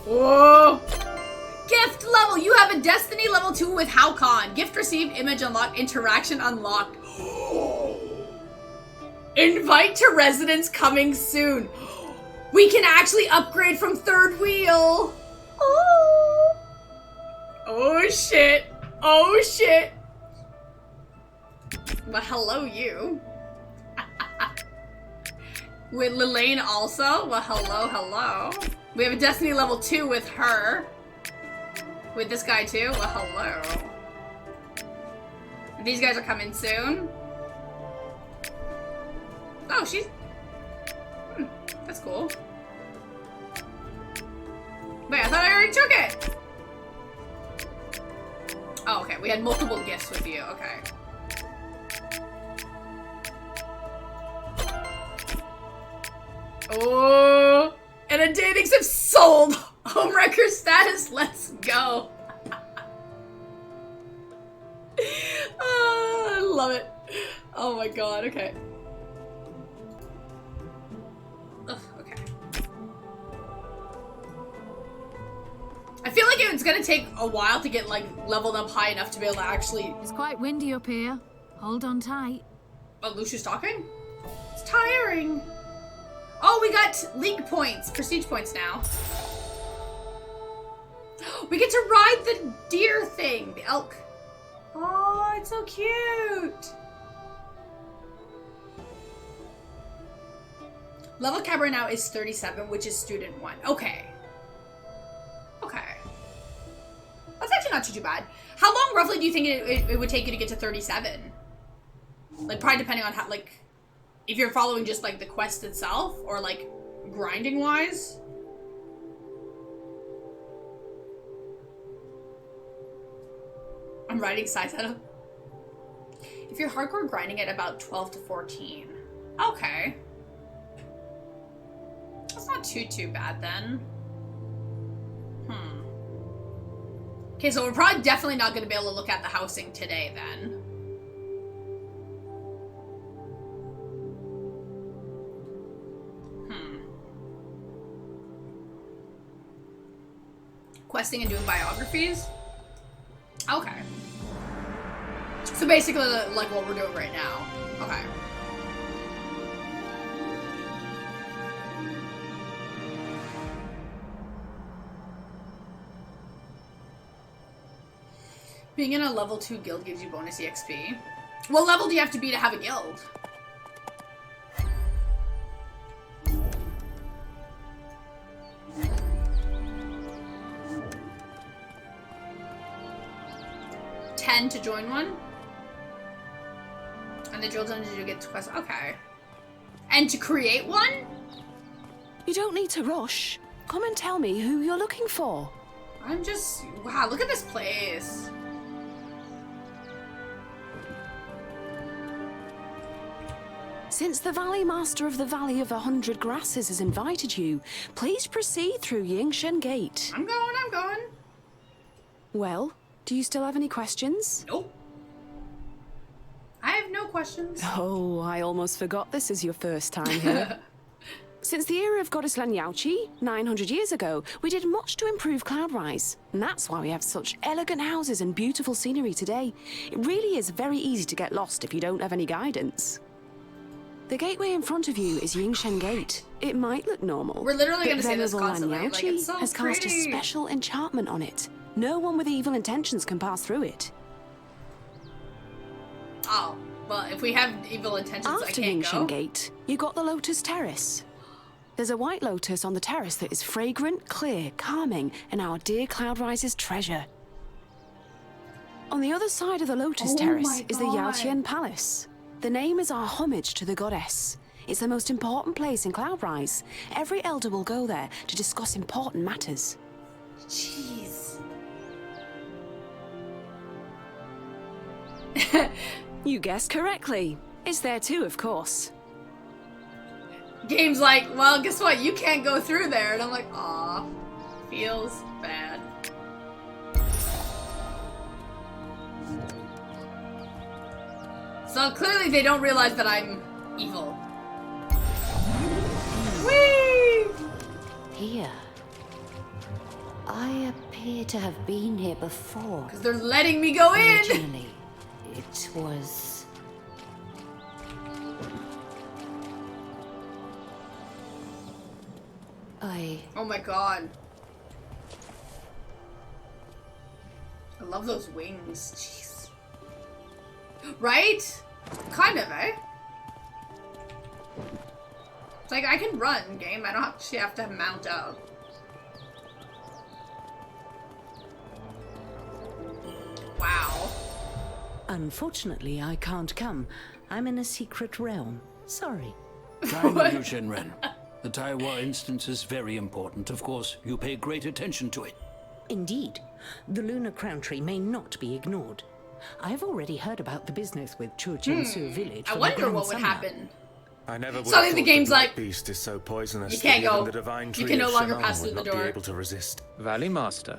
Whoa! Gift level! You have a Destiny level 2 with Haokon. Gift received, image unlocked, interaction unlocked. Invite to residence coming soon. We can actually upgrade from third wheel. Oh. Oh shit. Oh shit. Well, hello you. With Lilane also? Well, hello. We have a Destiny level 2 with her. With this guy too? Well, hello. These guys are coming soon. Oh, she's... that's cool. Wait, I thought I already took it! Oh, okay. We had multiple gifts with you. Okay. Oh! And a dating sim sold! Homewrecker status, let's go! Oh, I love it. Oh my god, okay. Ugh, okay. I feel like it's gonna take a while to get, like, leveled up high enough to be able to actually... It's quite windy up here. Hold on tight. Oh, Lucia's talking? It's tiring. Oh, we got league points, prestige points now. We get to ride the deer thing, the elk. Oh, it's so cute. Level cap right now is 37, which is student 1. Okay. Okay. That's actually not too bad. How long roughly do you think it would take you to get to 37? Like, probably depending on how, like, if you're following just, like, the quest itself, or, like, grinding-wise. I'm writing size setup. If you're hardcore grinding at about 12 to 14. Okay. That's not too bad then. Okay, so we're probably definitely not going to be able to look at the housing today then. Questing and doing biographies? Okay. So basically, like what we're doing right now. Okay. Being in a level 2 guild gives you bonus EXP. What level do you have to be to have a guild? To join one, and the drill dungeon to get to quest. Okay, and to create one. You don't need to rush. Come and tell me who you're looking for. I'm just wow. Look at this place. Since the Valley Master of the Valley of 100 Grasses has invited you, please proceed through Yingshen Gate. I'm going. Well. Do you still have any questions? Nope. I have no questions. Oh, I almost forgot this is your first time here. Since the era of Goddess Lan Yaoqi, 900 years ago, we did much to improve Cloudrise. And that's why we have such elegant houses and beautiful scenery today. It really is very easy to get lost if you don't have any guidance. The gateway in front of you is Yingshen Gate. It might look normal. We're literally going to say this constantly. Like, it's so has cast a special enchantment on it. No one with evil intentions can pass through it. Oh, well, if we have evil intentions, After I can't Yingshen go. Gate, you got the Lotus Terrace. There's a white lotus on the terrace that is fragrant, clear, calming, and our dear Cloudrise's treasure. On the other side of the Lotus Terrace is the Yaotian Palace. The name is our homage to the goddess. It's the most important place in Cloudrise. Every elder will go there to discuss important matters. Jeez. You guessed correctly. It's there too, of course. Game's like, well, guess what? You can't go through there. And I'm like, aw. Feels bad. So clearly they don't realize that I'm evil. Whee! Here. I appear to have been here before. Because they're letting me go in! Originally, it was... Oh my god. I love those wings. Jeez. Right? Kind of, eh? It's like, I can run, game. I don't actually have to mount up. Wow. Unfortunately, I can't come. I'm in a secret realm. Sorry. I know you, Shenren. The Taiwa instance is very important. Of course, you pay great attention to it. Indeed. The lunar crown tree may not be ignored. I've already heard about the business with Chujiansu village. I wonder what would happen. I never would So I have think the thought game's black like, beast is so poisonous you can't that even go. the divine You tree can no of longer Shannon pass would through the not door. be able to resist. Valley Master,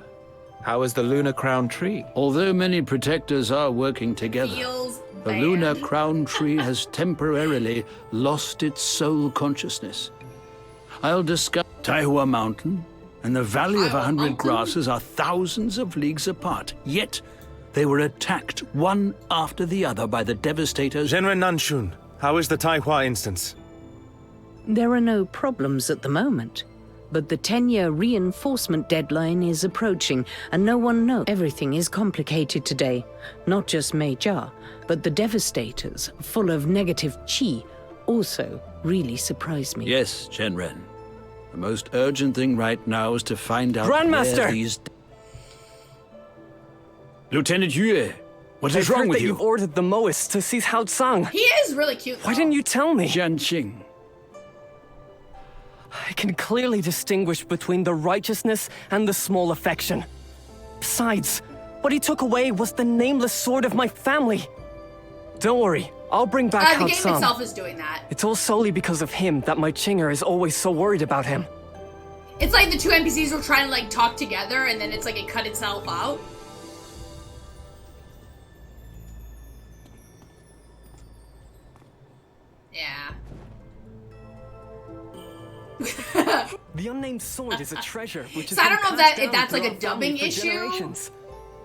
how is the lunar crown tree? Although many protectors are working together, Feels the bad. lunar crown tree has temporarily lost its soul consciousness. I'll discuss Taiwa Mountain and the Valley of 100 Grasses are thousands of leagues apart, yet they were attacked one after the other by the devastators. Shenren Nanshun, how is the Taiwa instance? There are no problems at the moment. But the 10-year reinforcement deadline is approaching, and no one knows. Everything is complicated today. Not just Mei-Jia, but the Devastators, full of negative chi, also really surprised me. Yes, Shenren. The most urgent thing right now is to find out Grandmaster! where these... Lieutenant Yue, what is I've wrong heard with that you? you've ordered the Moist to seize Hao Tsang. He is really cute, though. Why didn't you tell me? Jianqing. I can clearly distinguish between the righteousness and the small affection. Besides, what he took away was the nameless sword of my family. Don't worry, I'll bring back Hao The game Tsang. itself is doing that. It's all solely because of him that my Chinger is always so worried about him. It's like the two NPCs were trying to like talk together, and then it's like it cut itself out. Yeah. The unnamed sword is a treasure which is. So I don't know if that's like a dubbing issue.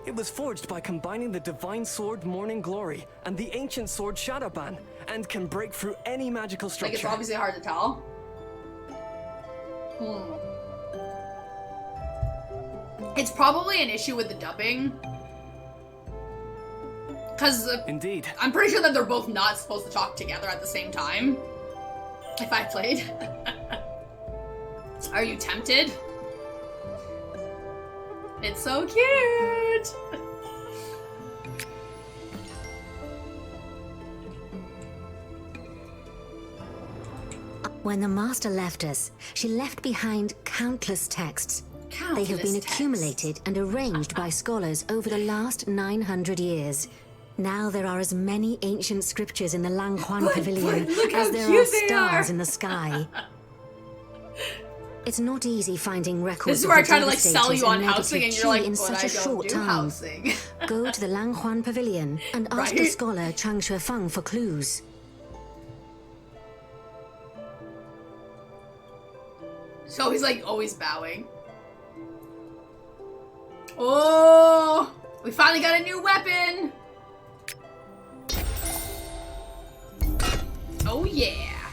It was forged by combining the divine sword Morning Glory and the ancient sword Shadowban, and can break through any magical structure. Like it's obviously hard to tell. It's probably an issue with the dubbing. Because indeed, I'm pretty sure that they're both not supposed to talk together at the same time. If I played. Are you tempted? It's so cute! When the Master left us, she left behind countless texts. They have been accumulated and arranged by scholars over the last 900 years. Now there are as many ancient scriptures in the Langhuan Pavilion as there are stars in the sky. It's not easy finding records. This is where I try to like sell you on housing, and you're like, in but such I a short don't do time. housing. Go to the Langhuan Pavilion and ask the Right? scholar Chang Shuefeng for clues. So he's like always bowing. Oh, we finally got a new weapon. Oh yeah.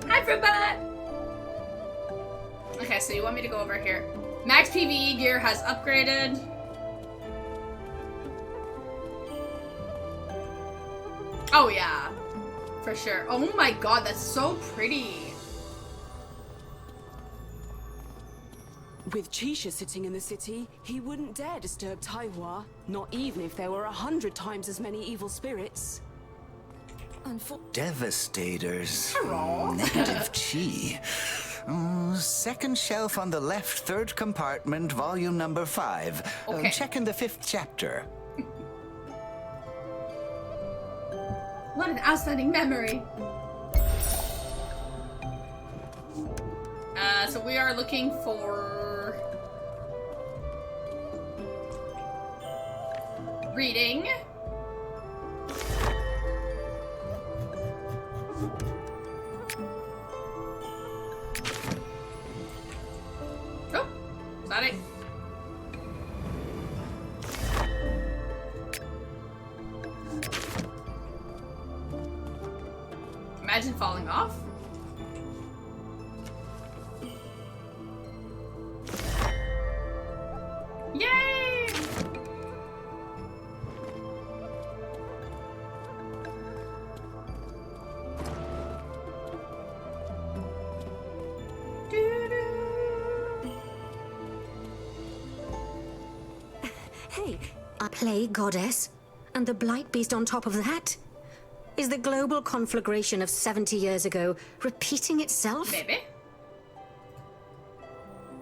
Hi, Fruitbot. Okay, so you want me to go over here. Max PvE gear has upgraded. Oh yeah, for sure. Oh my god, that's so pretty. With Chisha sitting in the city, he wouldn't dare disturb Taihua, not even if there were 100 times as many evil spirits. Devastators. Hello. Negative chi. Second shelf on the left, third compartment, volume number 5. Okay. Check in the 5th chapter. What an outstanding memory. So we are looking for reading. Oh, is that it? Imagine falling off. Yay! Hey, a plague goddess? And the blight beast on top of that? Is the global conflagration of 70 years ago repeating itself? Maybe.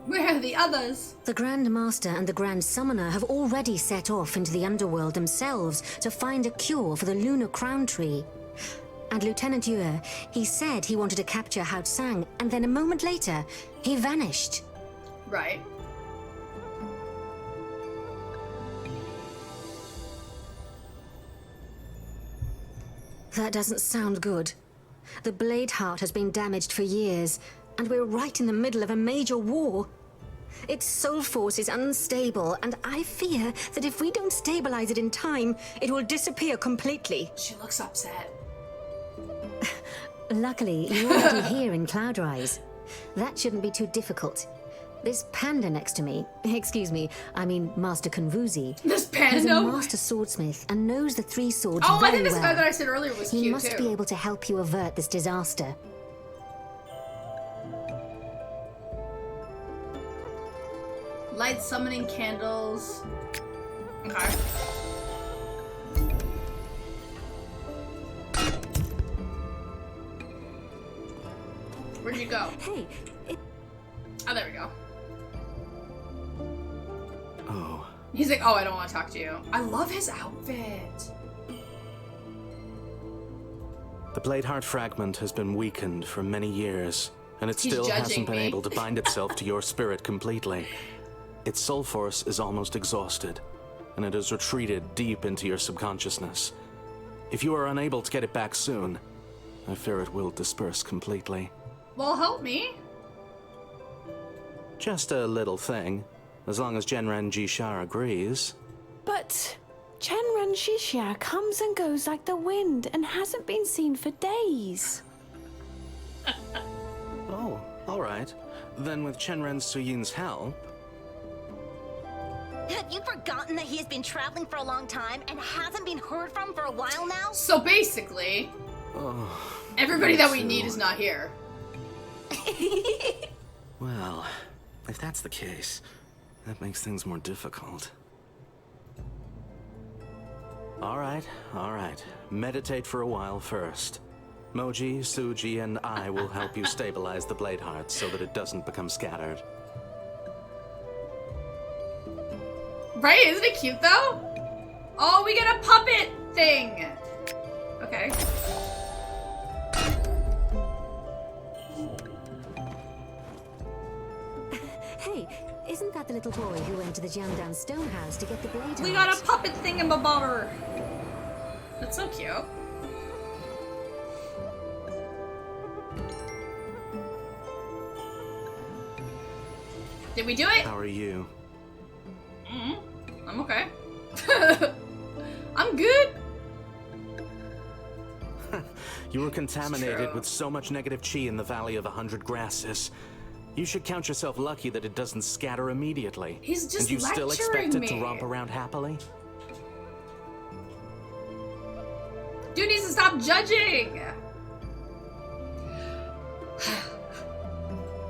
Where are the others? The Grand Master and the Grand Summoner have already set off into the underworld themselves to find a cure for the Lunar Crown Tree. And Lieutenant Yue, he said he wanted to capture Hao Tsang, and then a moment later, he vanished. Right. That doesn't sound good. The Blade Heart has been damaged for years, and we're right in the middle of a major war. Its soul force is unstable, and I fear that if we don't stabilize it in time, it will disappear completely. She looks upset. Luckily, you're already here in Cloudrise. That shouldn't be too difficult. This panda next to me, excuse me, I mean Master Kunvuzi, this panda is a master swordsmith and knows the three swords very well. I think this guy that I said earlier was cute too. He must be able to help you avert this disaster. Light summoning candles. Okay. Where'd you go? Hey, oh, there we go. Oh. He's like, oh, I don't want to talk to you. I love his outfit. The Bladeheart fragment has been weakened for many years, and it still hasn't been able to bind itself to your spirit completely. Its soul force is almost exhausted, and it has retreated deep into your subconsciousness. If you are unable to get it back soon, I fear it will disperse completely. Well, help me. Just a little thing, as long as Genren Jishar agrees. But Genren Jishar comes and goes like the wind and hasn't been seen for days. Oh, all right. Then with Chenren Suyin's help... Have you forgotten that he has been traveling for a long time and hasn't been heard from for a while now? So basically, everybody that we need is not here. Well, if that's the case, that makes things more difficult. All right. Meditate for a while first. Moji, Suji, and I will help you stabilize the Bladeheart so that it doesn't become scattered. Right? Isn't it cute though? Oh, we get a puppet thing. Okay. Hey, isn't that the little boy who went to the Jiandan stone house to get the blade? We got a puppet thingamabobber. That's so cute. Did we do it? How are you? I'm okay. I'm good. You were contaminated with so much negative chi in the Valley of 100 Grasses. You should count yourself lucky that it doesn't scatter immediately. He's just And you still expect lecturing it to me. romp around happily? Dude needs to stop judging.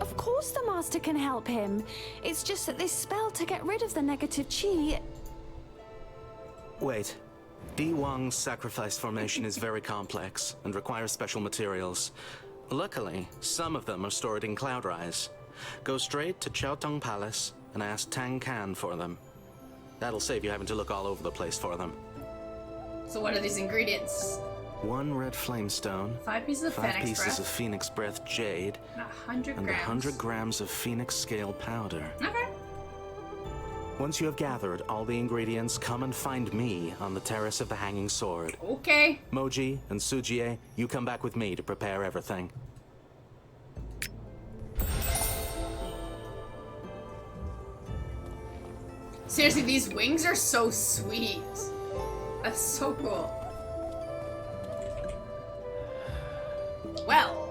Of course the Master can help him. It's just that this spell to get rid of the negative chi... Wait. Di Wang's sacrifice formation is very complex and requires special materials. Luckily, some of them are stored in Cloudrise. Go straight to Chaotong Palace and ask Tang Kan for them. That'll save you having to look all over the place for them. So what are these ingredients? 1 red flamestone, 5 pieces of 5 Phoenix pieces breath, of Phoenix Breath Jade, and 100 and grams. 100 grams of Phoenix Scale Powder. Okay. Once you have gathered all the ingredients, come and find me on the Terrace of the Hanging Sword. Okay. Moji and Sujie, you come back with me to prepare everything. Seriously, these wings are so sweet. That's so cool. Well.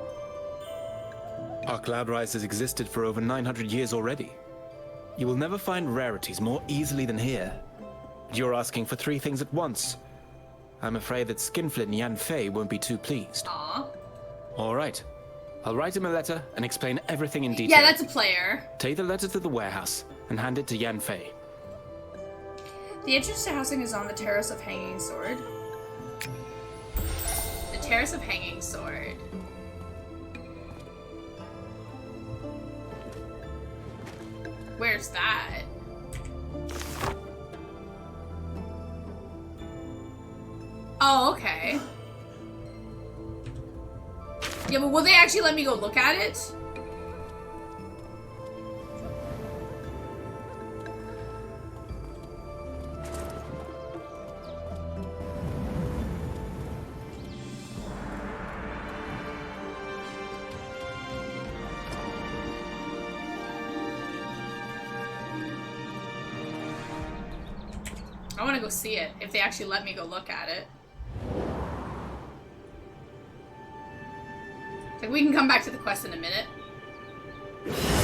Our Cloudrise has existed for over 900 years already. You will never find rarities more easily than here. You're asking for 3 things at once. I'm afraid that Skinflint and Yan Fei won't be too pleased. Aww. All right. I'll write him a letter and explain everything in detail. Yeah, that's a player. Take the letter to the warehouse and hand it to Yan Fei. The entrance to housing is on the Terrace of Hanging Sword. The Terrace of Hanging Sword. Where's that? Oh, okay. Yeah, but will they actually let me go look at it? I want to go see it, if they actually let me go look at it. Like, we can come back to the quest in a minute. Okay.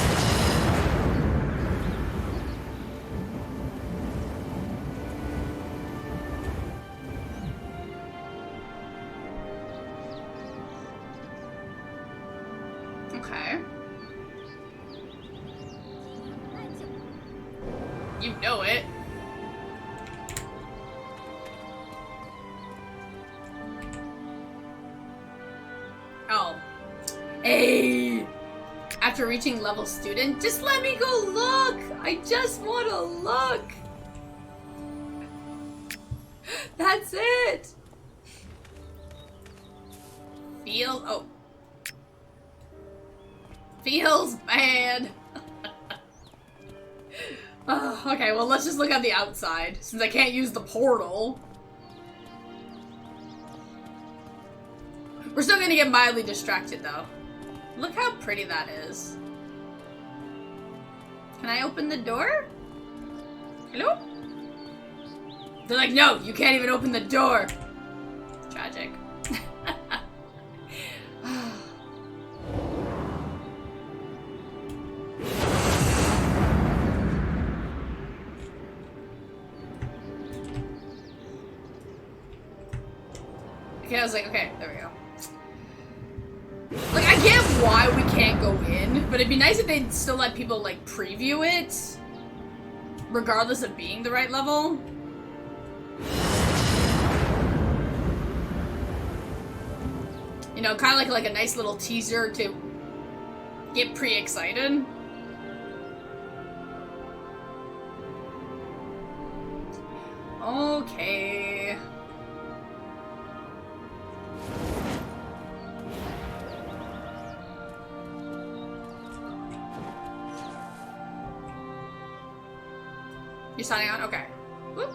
You know it. Oh. Hey! After reaching level student, just let me go look! I just want to look! That's it! Oh. Feels bad. Okay, well, let's just look at the outside, since I can't use the portal. We're still gonna get mildly distracted, though. Look how pretty that is. Can I open the door? Hello? They're like, no, you can't even open the door. Tragic. Okay, I was like, okay, there we go. Like, I get why we can't go in, but it'd be nice if they'd still let people, like, preview it, regardless of being the right level. You know, kind of like a nice little teaser to get pre-excited. Okay. You're signing on? Okay. Whoop.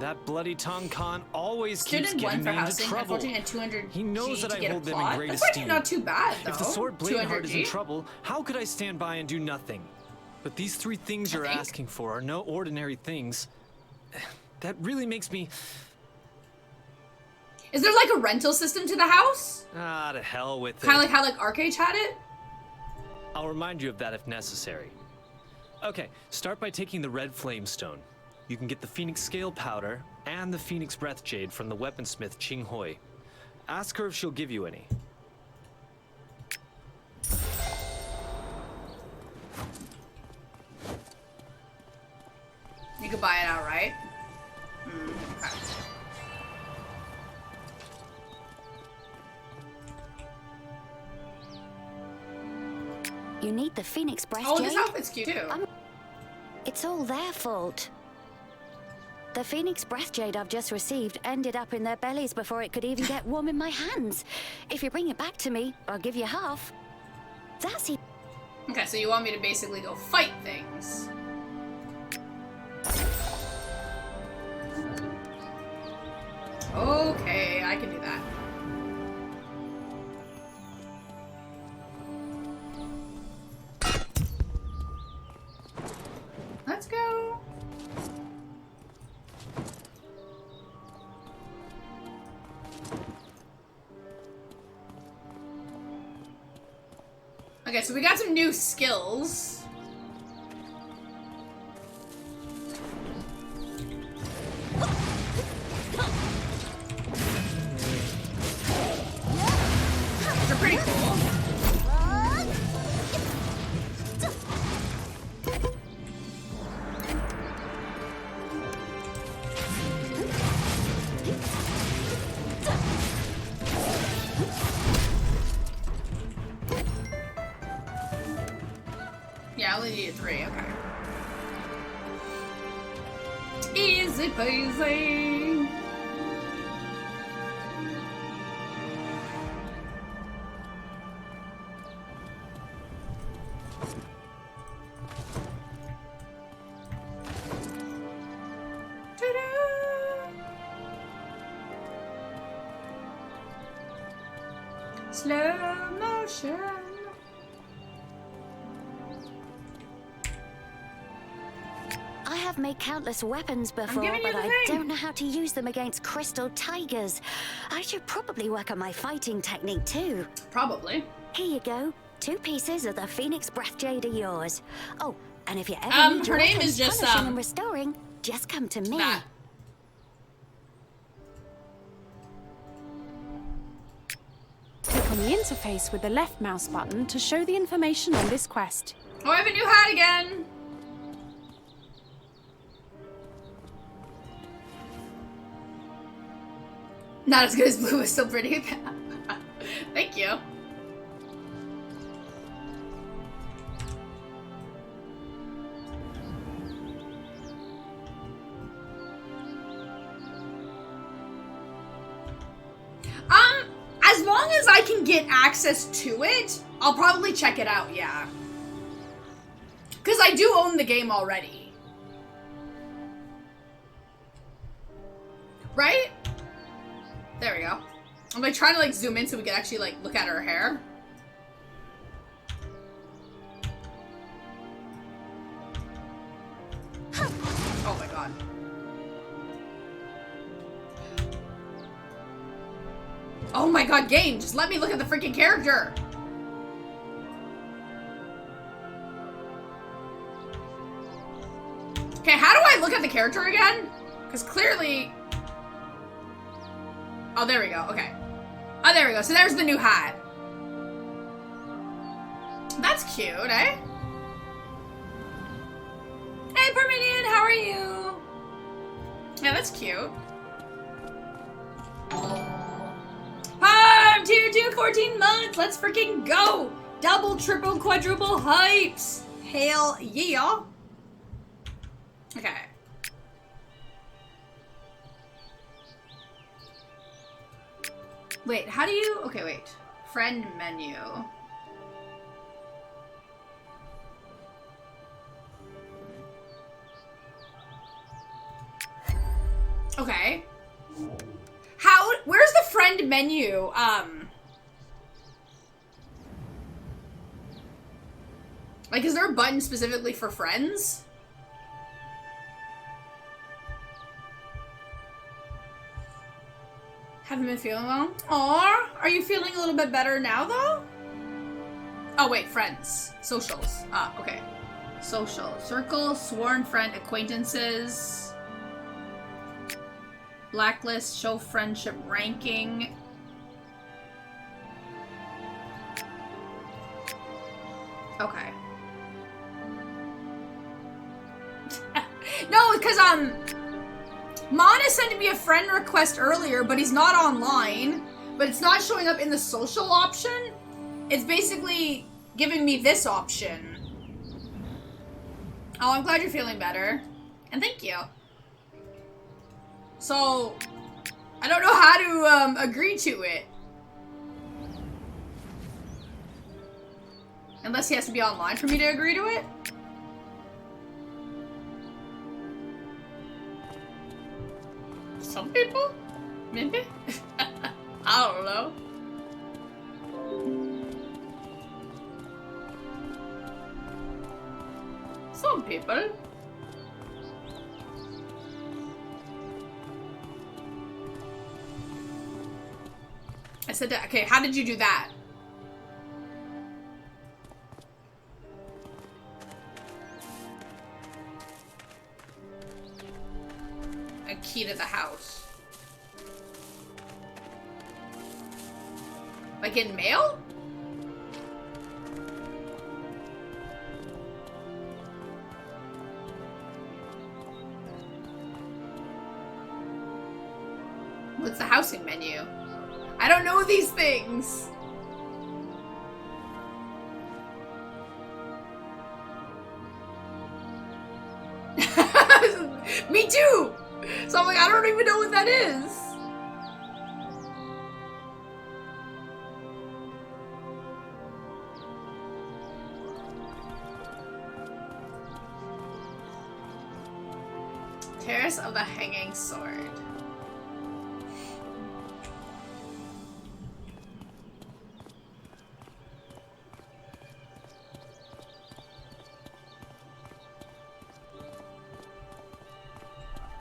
That bloody Tong Khan always Student keeps getting for me into housing, trouble. 14 and 200 He knows G that to I hold get a them in plot. great That's actually esteem. not too bad, though. If the sword Bladeheart is in 200G? trouble, how could I stand by and do nothing? But these three things you're asking for are no ordinary things. That really makes me... Is there like a rental system to the house? Ah, to hell with it. Kind of like how like Arcade had it? I'll remind you of that if necessary. Okay, start by taking the red flame stone. You can get the Phoenix Scale Powder and the Phoenix Breath Jade from the weaponsmith Ching Hoi. Ask her if she'll give you any. You could buy it outright. Okay. You need the Phoenix Breath Oh, Jade? this outfit's cute too. It's all their fault. The Phoenix Breath Jade I've just received ended up in their bellies before it could even get warm in my hands. If you bring it back to me, I'll give you half. That's it. Okay, so you want me to basically go fight things. Okay, I can do that. Let's go. Okay, so we got some new skills. They're pretty cool. Yeah, I only needed 3, okay. Easy peasy. Slow motion. I have made countless weapons before, giving you but the I thing. don't know how to use them against crystal tigers. I should probably work on my fighting technique too. Probably. Here you go. 2 pieces of the Phoenix Breath Jade are yours. Oh, and if you ever need her name is just polishing and restoring, just come to me. That. Click on the interface with the left mouse button to show the information on this quest. Oh, I have a new hat again. Not as good as blue, but still pretty. Thank you. As long as I can get access to it, I'll probably check it out, yeah. Because I do own the game already. Right? There we go. I'm like trying to like zoom in so we can actually like look at her hair. Oh my god. Oh my god, game, just let me look at the freaking character. Okay, how do I look at the character again? Because clearly... Oh, there we go, okay. Oh, there we go, so there's the new hat. That's cute, eh? Hey, Parmenian, how are you? Yeah, that's cute. Parm, tier 2, 14 months, let's freaking go! Double, triple, quadruple hypes! Hell yeah! Okay. Wait, how do you... Okay, wait. Friend menu. Okay. How... Where's the friend menu? Like, is there a button specifically for friends? Haven't been feeling well? Aw, are you feeling a little bit better now, though? Oh, wait, friends. Socials. Ah, okay. Social. Circle, sworn friend, acquaintances. Blacklist, show friendship ranking. Okay. No, because, Mana sent me a friend request earlier, but he's not online. But it's not showing up in the social option. It's basically giving me this option. Oh, I'm glad you're feeling better. And thank you. So, I don't know how to agree to it. Unless he has to be online for me to agree to it. Some people? Maybe? I don't know. Some people. I said that. Okay, how did you do that? A key to the house. Like in mail? What's the housing menu? I don't know these things. Me too! So I'm like, I don't even know what that is. Terrace of the Hanging Sword.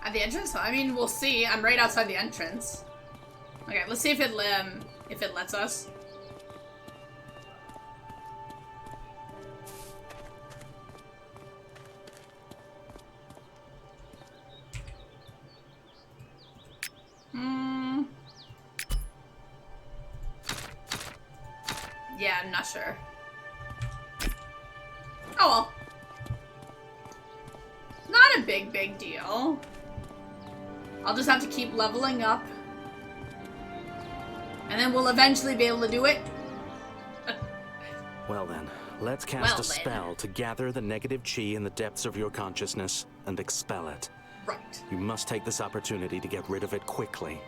At the entrance? I mean, we'll see. I'm right outside the entrance. Okay, let's see if it lets us. Yeah, I'm not sure. Oh well. Not a big deal. I'll just have to keep leveling up. And then we'll eventually be able to do it. Well then, let's cast a spell to gather the negative chi in the depths of your consciousness and expel it. Right. You must take this opportunity to get rid of it quickly.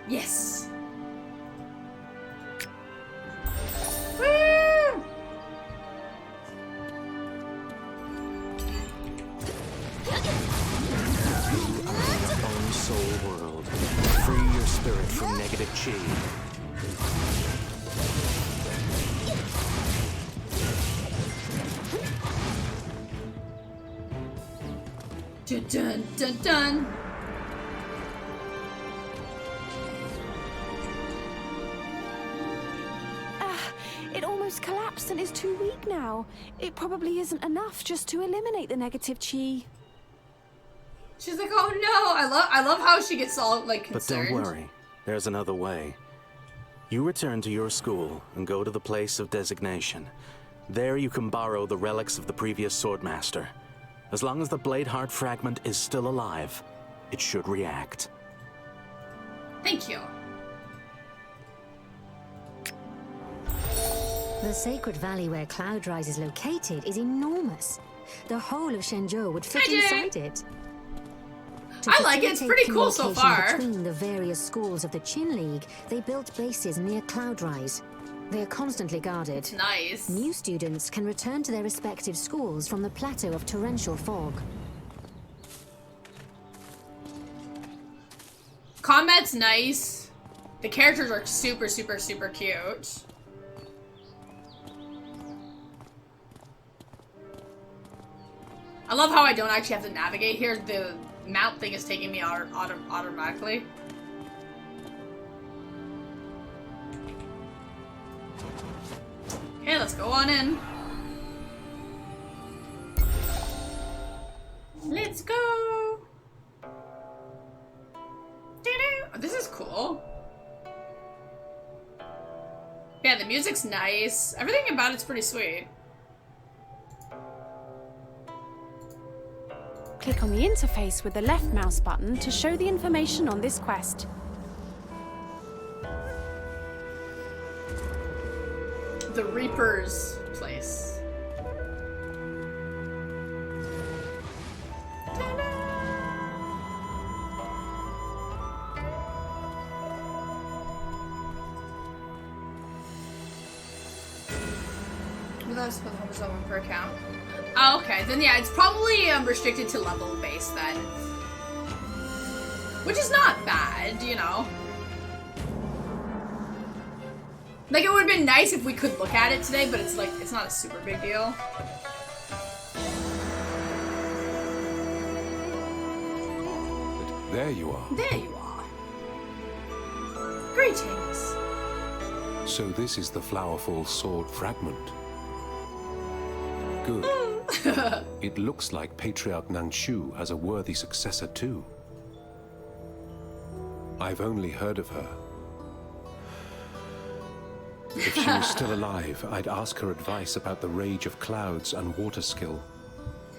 Yes. Woo! Own soul world. Free your spirit from negative chi. Dun dun dun dun. It almost collapsed and is too weak now. It probably isn't enough just to eliminate the negative chi. She's like, oh no! I love how she gets all like concerned. But don't worry, there's another way. You return to your school and go to the place of designation. There you can borrow the relics of the previous Swordmaster. As long as the Blade Heart fragment is still alive, it should react. Thank you. The sacred valley where Cloudrise is located is enormous. The whole of Shenzhou would fit inside it. I like it. It's pretty cool so far. Between the various schools of the Qin League, they built bases near Cloudrise. They are constantly guarded. It's nice. New students can return to their respective schools from the plateau of torrential fog. Combat's nice. The characters are super cute. I love how I don't actually have to navigate here. The mount thing is taking me automatically. Okay, let's go on in. Let's go. Oh, this is cool. Yeah, the music's nice. Everything about it's pretty sweet. Click on the interface with the left mouse button to show the information on this quest. The Reaper's place. Well, that's what the home per account. Oh, okay. Then yeah, it's probably restricted to level base then. Which is not bad, you know. Like, it would have been nice if we could look at it today, but it's like, it's not a super big deal. There you are. There you are. Greetings. So this is the Flowerfall sword fragment. Good. It looks like Patriarch Nangshu has a worthy successor too. I've only heard of her. If she was still alive, I'd ask her advice about the Rage of Clouds and water skill.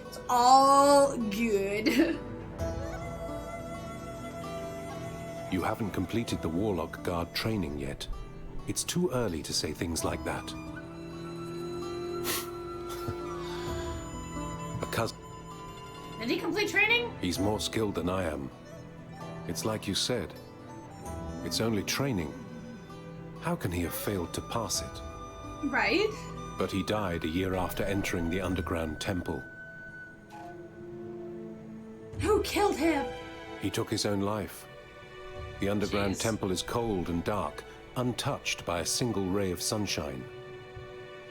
It's all good. You haven't completed the Warlock Guard training yet. It's too early to say things like that. A cousin. Did he complete training? He's more skilled than I am. It's like you said. It's only training. How can he have failed to pass it? Right. But he died a year after entering the underground temple. Who killed him? He took his own life. The underground Jeez. temple is cold and dark, untouched by a single ray of sunshine.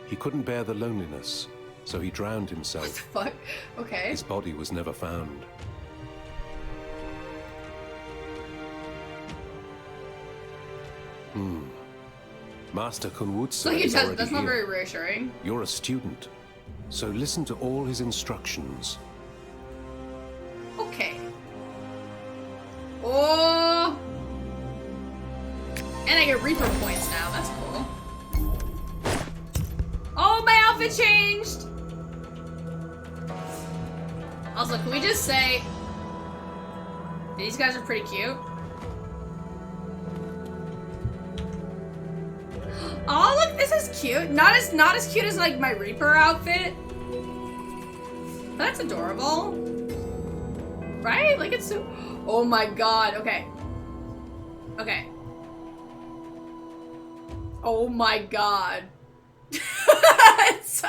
He couldn't bear the loneliness, so he drowned himself. What the fuck? Okay. His body was never found. Master Kunwutsu Like, is already that's not here. very reassuring. You're a student, so listen to all his instructions. Okay. Oh! And I get Reaper points now. That's cool. Oh, my outfit changed! Also, can we just say these guys are pretty cute? Oh, look, this is cute. Not as cute as like my Reaper outfit. But that's adorable. Right? Like it's so. Oh my god. Okay. Okay. Oh my god. It's so...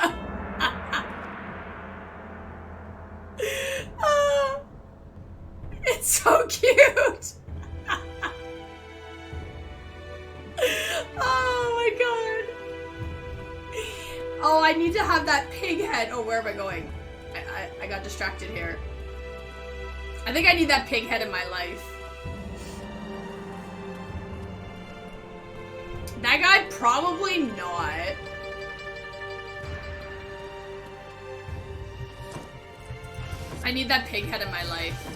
It's so cute. Oh my god. Oh, I need to have that pig head. Oh, where am I going? I got distracted here. I think I need that pig head in my life. That guy, probably not. I need that pig head in my life.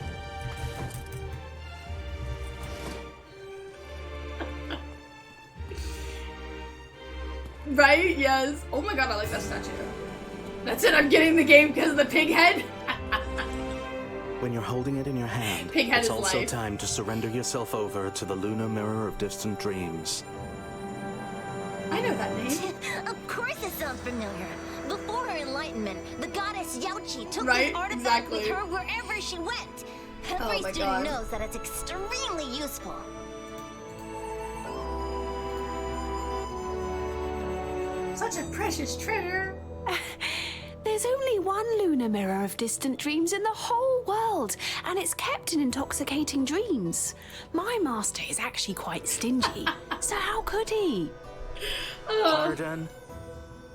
Right? Yes. Oh my god, I like that statue. That's it, I'm getting the game because of the pig head. When you're holding it in your hand, Pig head it's is also life. time to surrender yourself over to the lunar mirror of distant dreams. I know that name. Of course it sounds familiar. Before her enlightenment, the goddess Yaochi took Right, this artifact exactly. with her wherever she went. Oh Every my student God. knows that it's extremely useful. Such a precious treasure. There's only one lunar mirror of distant dreams in the whole world, and it's kept in intoxicating dreams. My master is actually quite stingy, so how could he? Pardon?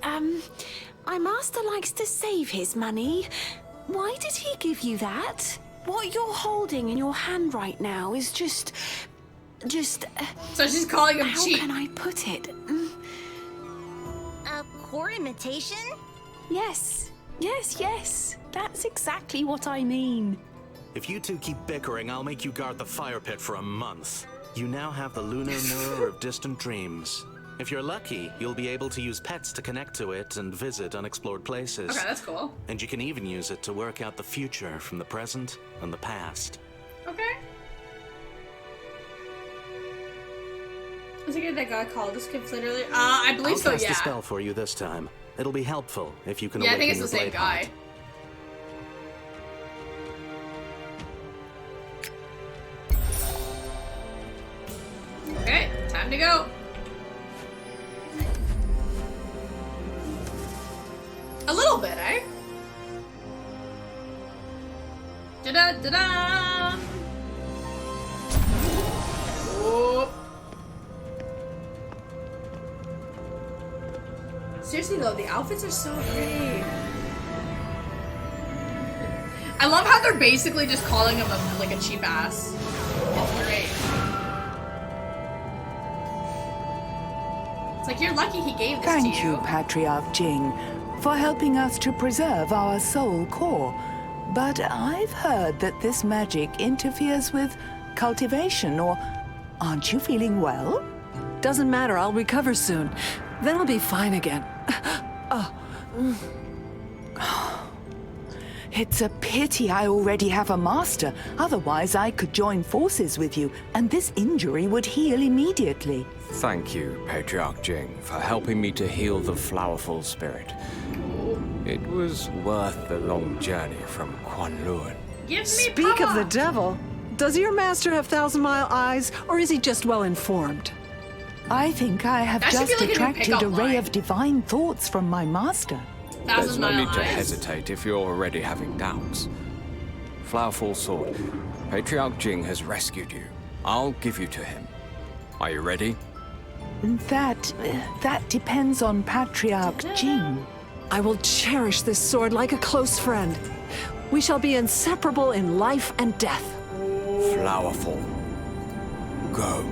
My master likes to save his money. Why did he give you that? What you're holding in your hand right now is just... So she's calling him cheap. How can I put it? A core imitation? Yes. That's exactly what I mean. If you two keep bickering, I'll make you guard the fire pit for a month. You now have the lunar mirror of distant dreams. If you're lucky, you'll be able to use pets to connect to it and visit unexplored places. Okay, that's cool. And you can even use it to work out the future from the present and the past. Okay. Was it that guy called this kid literally? I believe I'll so, cast yeah. the spell for you this time. It'll be helpful if you can Yeah, I awaken think it's your the same blade guy. heart. Okay, time to go. A little bit, eh? Da-da-da-da! Oh. Seriously though, the outfits are so pretty. I love how they're basically just calling him like a cheap ass. It's great. It's like, you're lucky he gave this to Thank you, Patriarch Jing, for helping us to preserve our soul core. But I've heard that this magic interferes with cultivation, or aren't you feeling well? Doesn't matter, I'll recover soon. Then I'll be fine again. It's a pity I already have a master. Otherwise, I could join forces with you, and this injury would heal immediately. Thank you, Patriarch Jing, for helping me to heal the flowerful spirit. It was worth the long journey from Kwanlun. Speak of the devil. Does your master have thousand-mile eyes, or is he just well-informed? I think I have That should just be like a new attracted pickup a ray line. of divine thoughts from my master. There's no need to hesitate if you're already having doubts. Flowerful Sword, Patriarch Jing has rescued you. I'll give you to him. Are you ready? That depends on Patriarch Jing. I will cherish this sword like a close friend. We shall be inseparable in life and death. Flowerful. Go.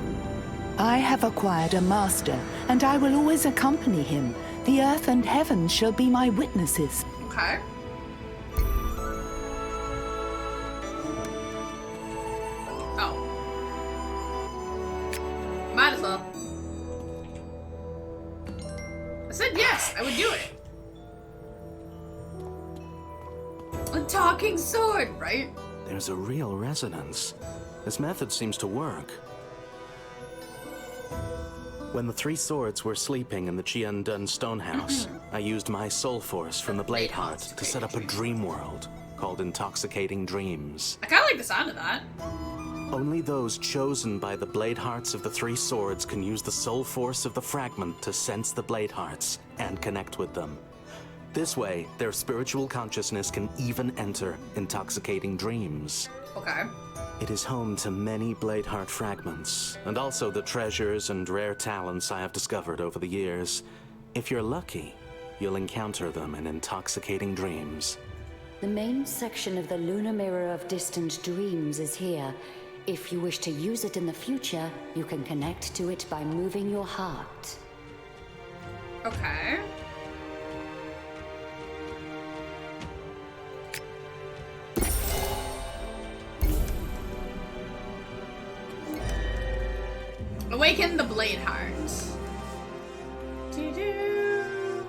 I have acquired a master, and I will always accompany him. The earth and heaven shall be my witnesses. Okay. Oh. Might as well. said yes, I would do it. A talking sword, right? There's a real resonance. This method seems to work. When the three swords were sleeping in the Qiandun Stonehouse, I used my soul force from the Blade Heart to set up a dream world called Intoxicating Dreams. I kind of like the sound of that. Only those chosen by the Blade Hearts of the three swords can use the soul force of the fragment to sense the Blade Hearts and connect with them. This way, their spiritual consciousness can even enter Intoxicating Dreams. Okay. It is home to many Blade Heart fragments, and also the treasures and rare talents I have discovered over the years. If you're lucky, you'll encounter them in Intoxicating Dreams. The main section of the Lunar Mirror of Distant Dreams is here. If you wish to use it in the future, you can connect to it by moving your heart. Okay. Awaken the Blade Heart. Doo-doo.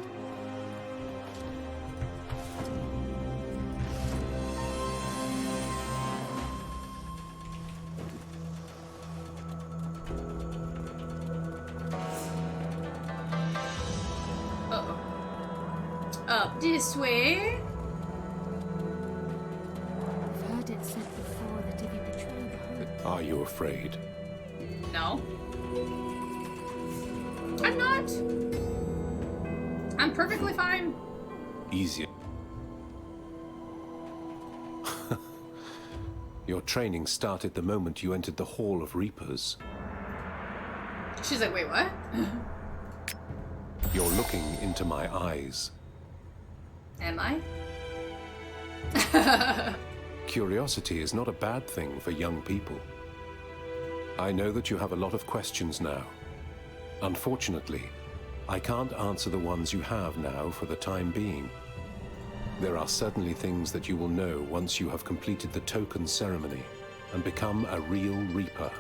Uh-oh. Up this way. I've heard it said before that if you betray the hope... Are you afraid? No. I'm not. I'm perfectly fine. Easier. Your training started the moment you entered the Hall of Reapers. She's like, wait, what? You're looking into my eyes. Am I? Curiosity is not a bad thing for young people. I know that you have a lot of questions now. Unfortunately, I can't answer the ones you have now for the time being. There are certainly things that you will know once you have completed the token ceremony and become a real Reaper.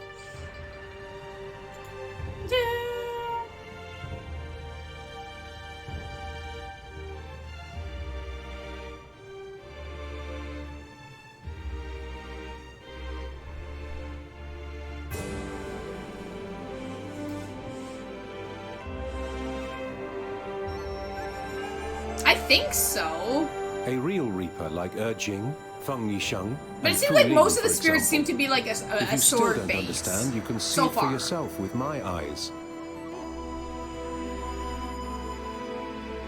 I think so. A real Reaper like Jing, Feng Yisheng, But it and seems Fu like Ling, most of for the spirits seem example. to be like If a you still sword don't base. understand, you can see So it for far. yourself with my eyes.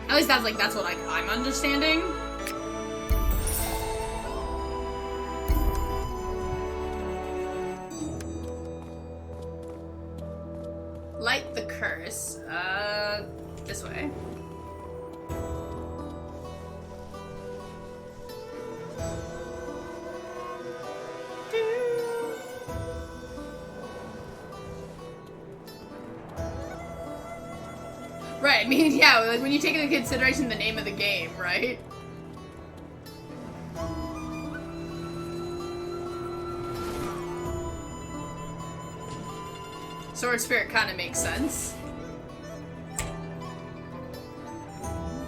At least that's what I'm understanding. Light the curse. This way. Right, I mean, yeah, like when you take into consideration the name of the game, right? Sword Spirit kind of makes sense.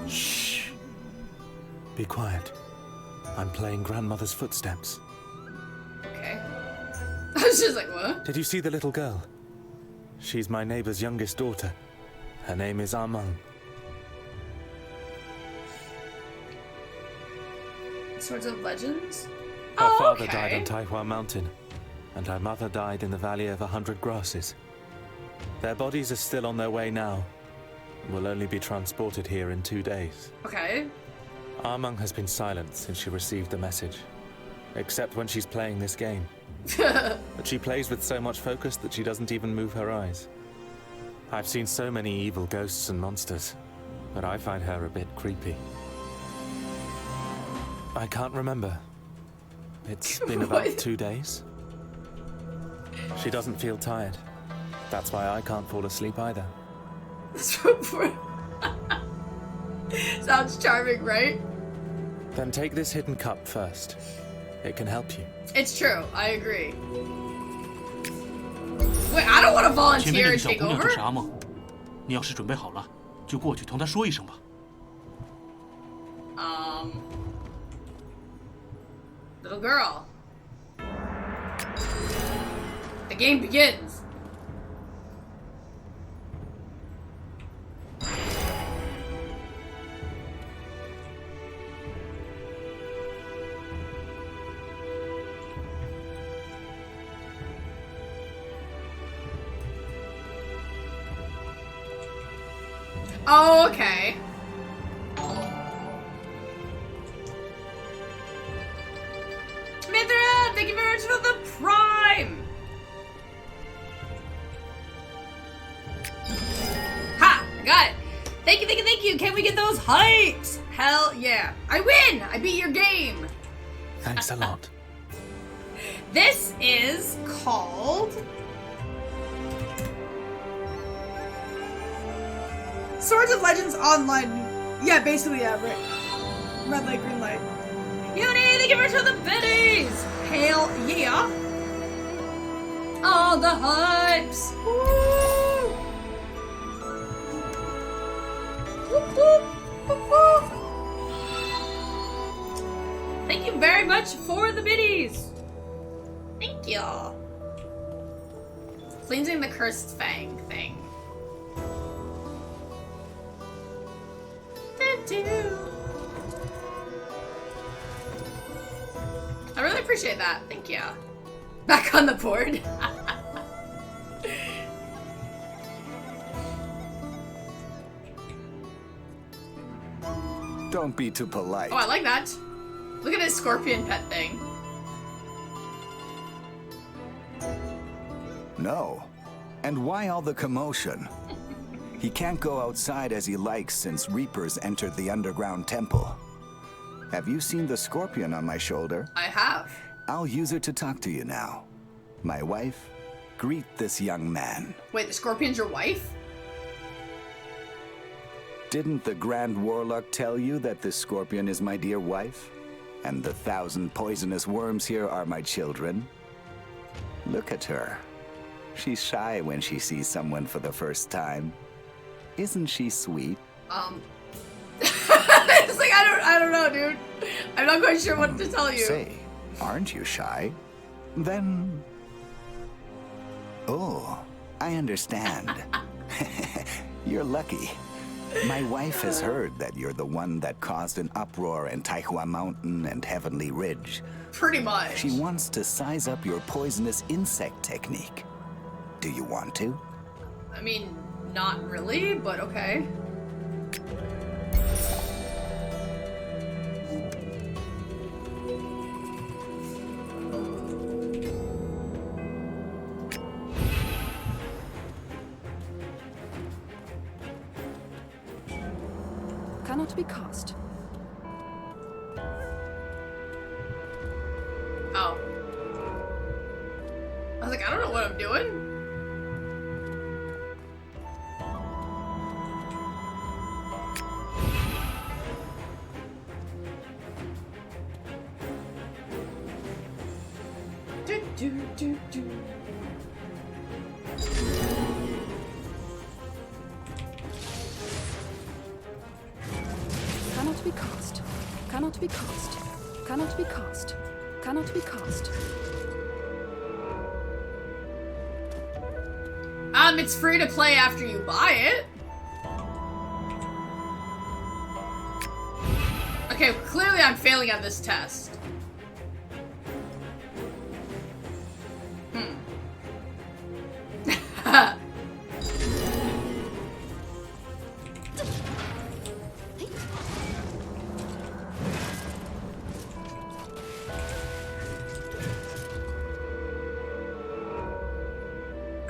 Shh. Be quiet. I'm playing Grandmother's Footsteps. Okay. I was just like, what? Did you see the little girl? She's my neighbor's youngest daughter. Her name is Armand. Swords of Legends? Her father okay. died on Taihua Mountain, and her mother died in the Valley of 100 Grasses. Their bodies are still on their way now, and will only be transported here in 2 days. Okay. Armand has been silent since she received the message, except when she's playing this game. But she plays with so much focus that she doesn't even move her eyes. I've seen so many evil ghosts and monsters, but I find her a bit creepy. I can't remember. It's been about 2 days. She doesn't feel tired. That's why I can't fall asleep either. Sounds charming, right? Then take this hidden cup first. It can help you. It's true, I agree. Wait, I don't want to volunteer and take over. 你要是准备好了，就过去同他说一声吧。Little girl. The game begins. Oh, okay. Mithra, thank you very much for the prime. Ha! I got it. Thank you, thank you, thank you. Can we get those hypes? Hell yeah. I win! I beat your game. Thanks a lot. This is called Swords of Legends Online. Yeah, basically, yeah, red light, green light. Uni, thank you very much for the biddies. Hell yeah. All the hypes. Woo. Whoop, whoop, whoop, whoop. Thank you very much for the biddies. Thank y'all. Cleansing the cursed fang thing. I really appreciate that. Thank you. Back on the board. Don't be too polite. Oh, I like that. Look at his scorpion pet thing. No. And why all the commotion? He can't go outside as he likes since Reapers entered the underground temple. Have you seen the scorpion on my shoulder? I have. I'll use her to talk to you now. My wife, greet this young man. Wait, the scorpion's your wife? Didn't the Grand Warlock tell you that this scorpion is my dear wife? And the 1,000 poisonous worms here are my children? Look at her. She's shy when she sees someone for the first time. Isn't she sweet? It's like, I don't know, dude. I'm not quite sure what to tell you. Say, aren't you shy? Then... Oh, I understand. You're lucky. My wife has heard that you're the one that caused an uproar in Taihua Mountain and Heavenly Ridge. Pretty much. She wants to size up your poisonous insect technique. Do you want to? I mean, not really, but okay. Cannot be cast. Oh. I was like, I don't know what I'm doing. Cannot be cast. Cannot be cast. Cannot be cast. Cannot be cast. It's free to play after you buy it. Okay, clearly I'm failing at this test.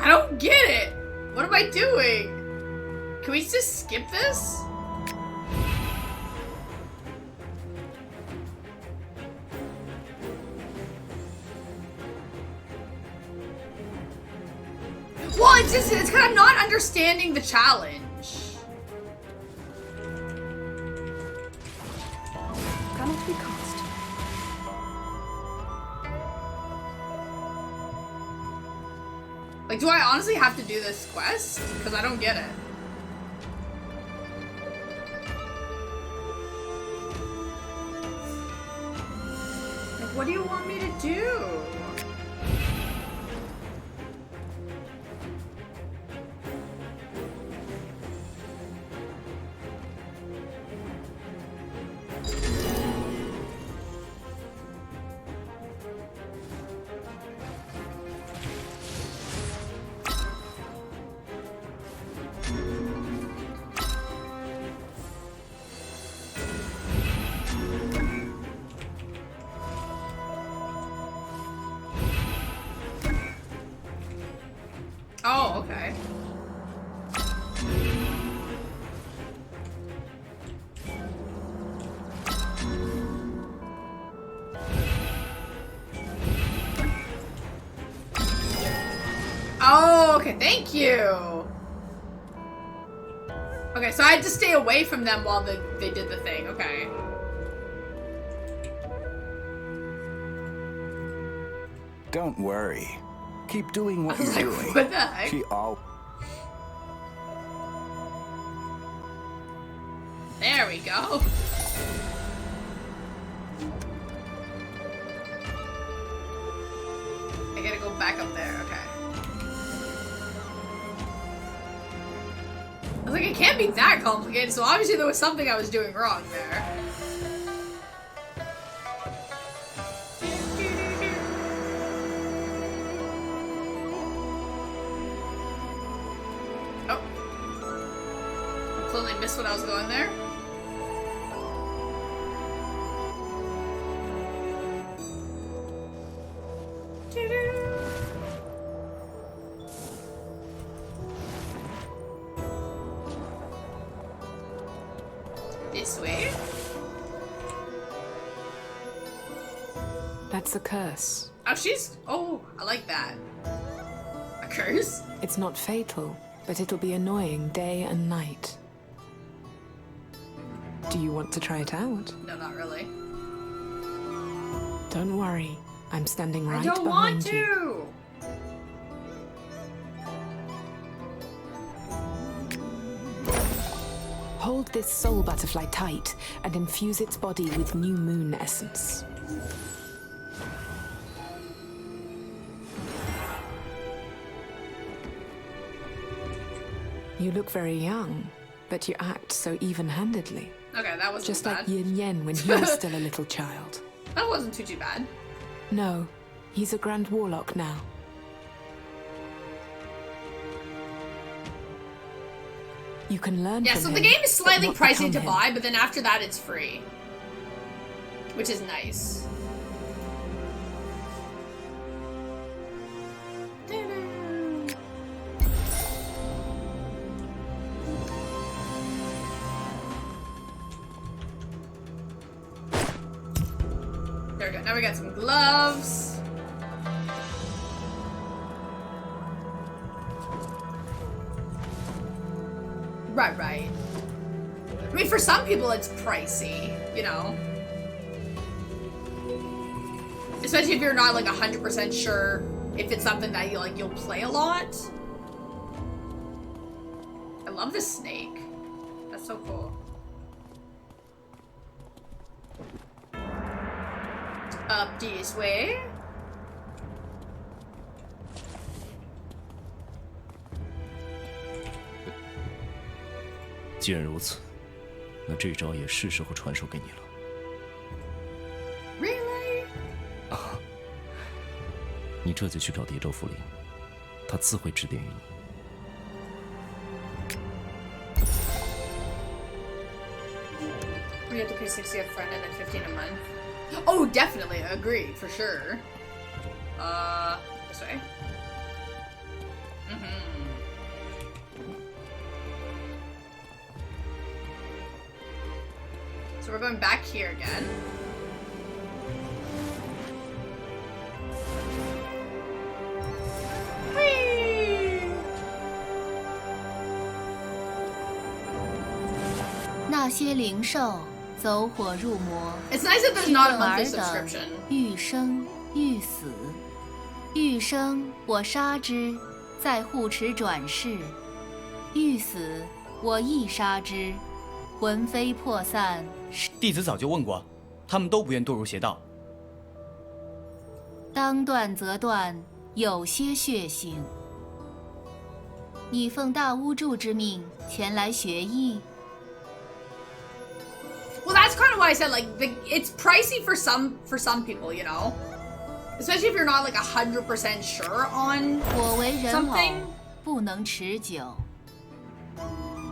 I don't get it. What am I doing? Can we just skip this? Well, it's kind of not understanding the challenge. Cannot be cast. Like, do I honestly have to do this quest? Because I don't get it. What do you want me to do? Oh, okay. Oh, okay, thank you. Okay, so I had to stay away from them while they did the thing, okay. Don't worry. Keep doing what you're doing. What the heck? She all. There we go. I gotta go back up there, okay. I was like, it can't be that complicated, so obviously there was something I was doing wrong there. Oh. Completely missed what I was going there. This way? That's a curse. Oh, oh, I like that. A curse? It's not fatal, but it'll be annoying day and night. Do you want to try it out? No, not really. Don't worry. I'm standing right I don't behind want to! you. Hold this soul butterfly tight and infuse its body with new moon essence. You look very young, but you act so even-handedly. Okay, that wasn't just bad. like Yin Yen when he was still a little child. That wasn't too bad. No, he's a Grand Warlock now. You can learn Yeah, from so him, the game is slightly but not pricey become to him. buy, but then after that it's free. Which is nice. There we go. Now we got some gloves. Right. I mean, for some people it's pricey, you know? Especially if you're not like 100% sure if it's something that you'll play a lot. I love this snake. That's so cool. Up this way. 既然如此，那这招也是时候传授给你了。 Really? 啊！你这就去找蝶州府令，他自会指点于你。 We have to pay 60 up front and then 15 a month. Oh, definitely. Agree, for sure. This way. So we're going back here again. Whee! 那些灵兽走火入魔， It's nice that there's not a 生 monthly 尔等 subscription. 欲生欲死，欲生我杀之，在护持转世；欲死我亦杀之，魂飞魄散。弟子早就问过，他们都不愿堕入邪道。当断则断，有些血腥。你奉大巫祝之命前来学艺。 Well, that's kind of why I said like it's pricey for some people, you know, especially if you're not like 100% sure on 我为人偶 something. 不能持久。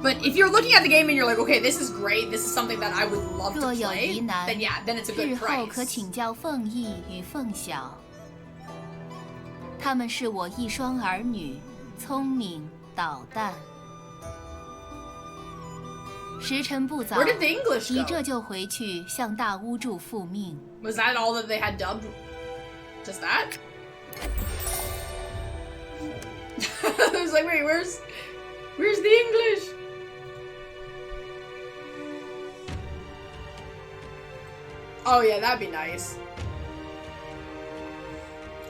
But if you're looking at the game and you're like, okay, this is great, this is something that I would love to 若有 play, 疑难， then yeah, then it's a 日 good 后可 price. 请教凤翼与凤晓。他们是我一双儿女，聪明捣蛋。时辰不早， Where did the English 你 go? 这就回去向大巫祝复命。 Was that all that they had dubbed? Just that? I was like, wait, where's the English? Oh yeah, that'd be nice.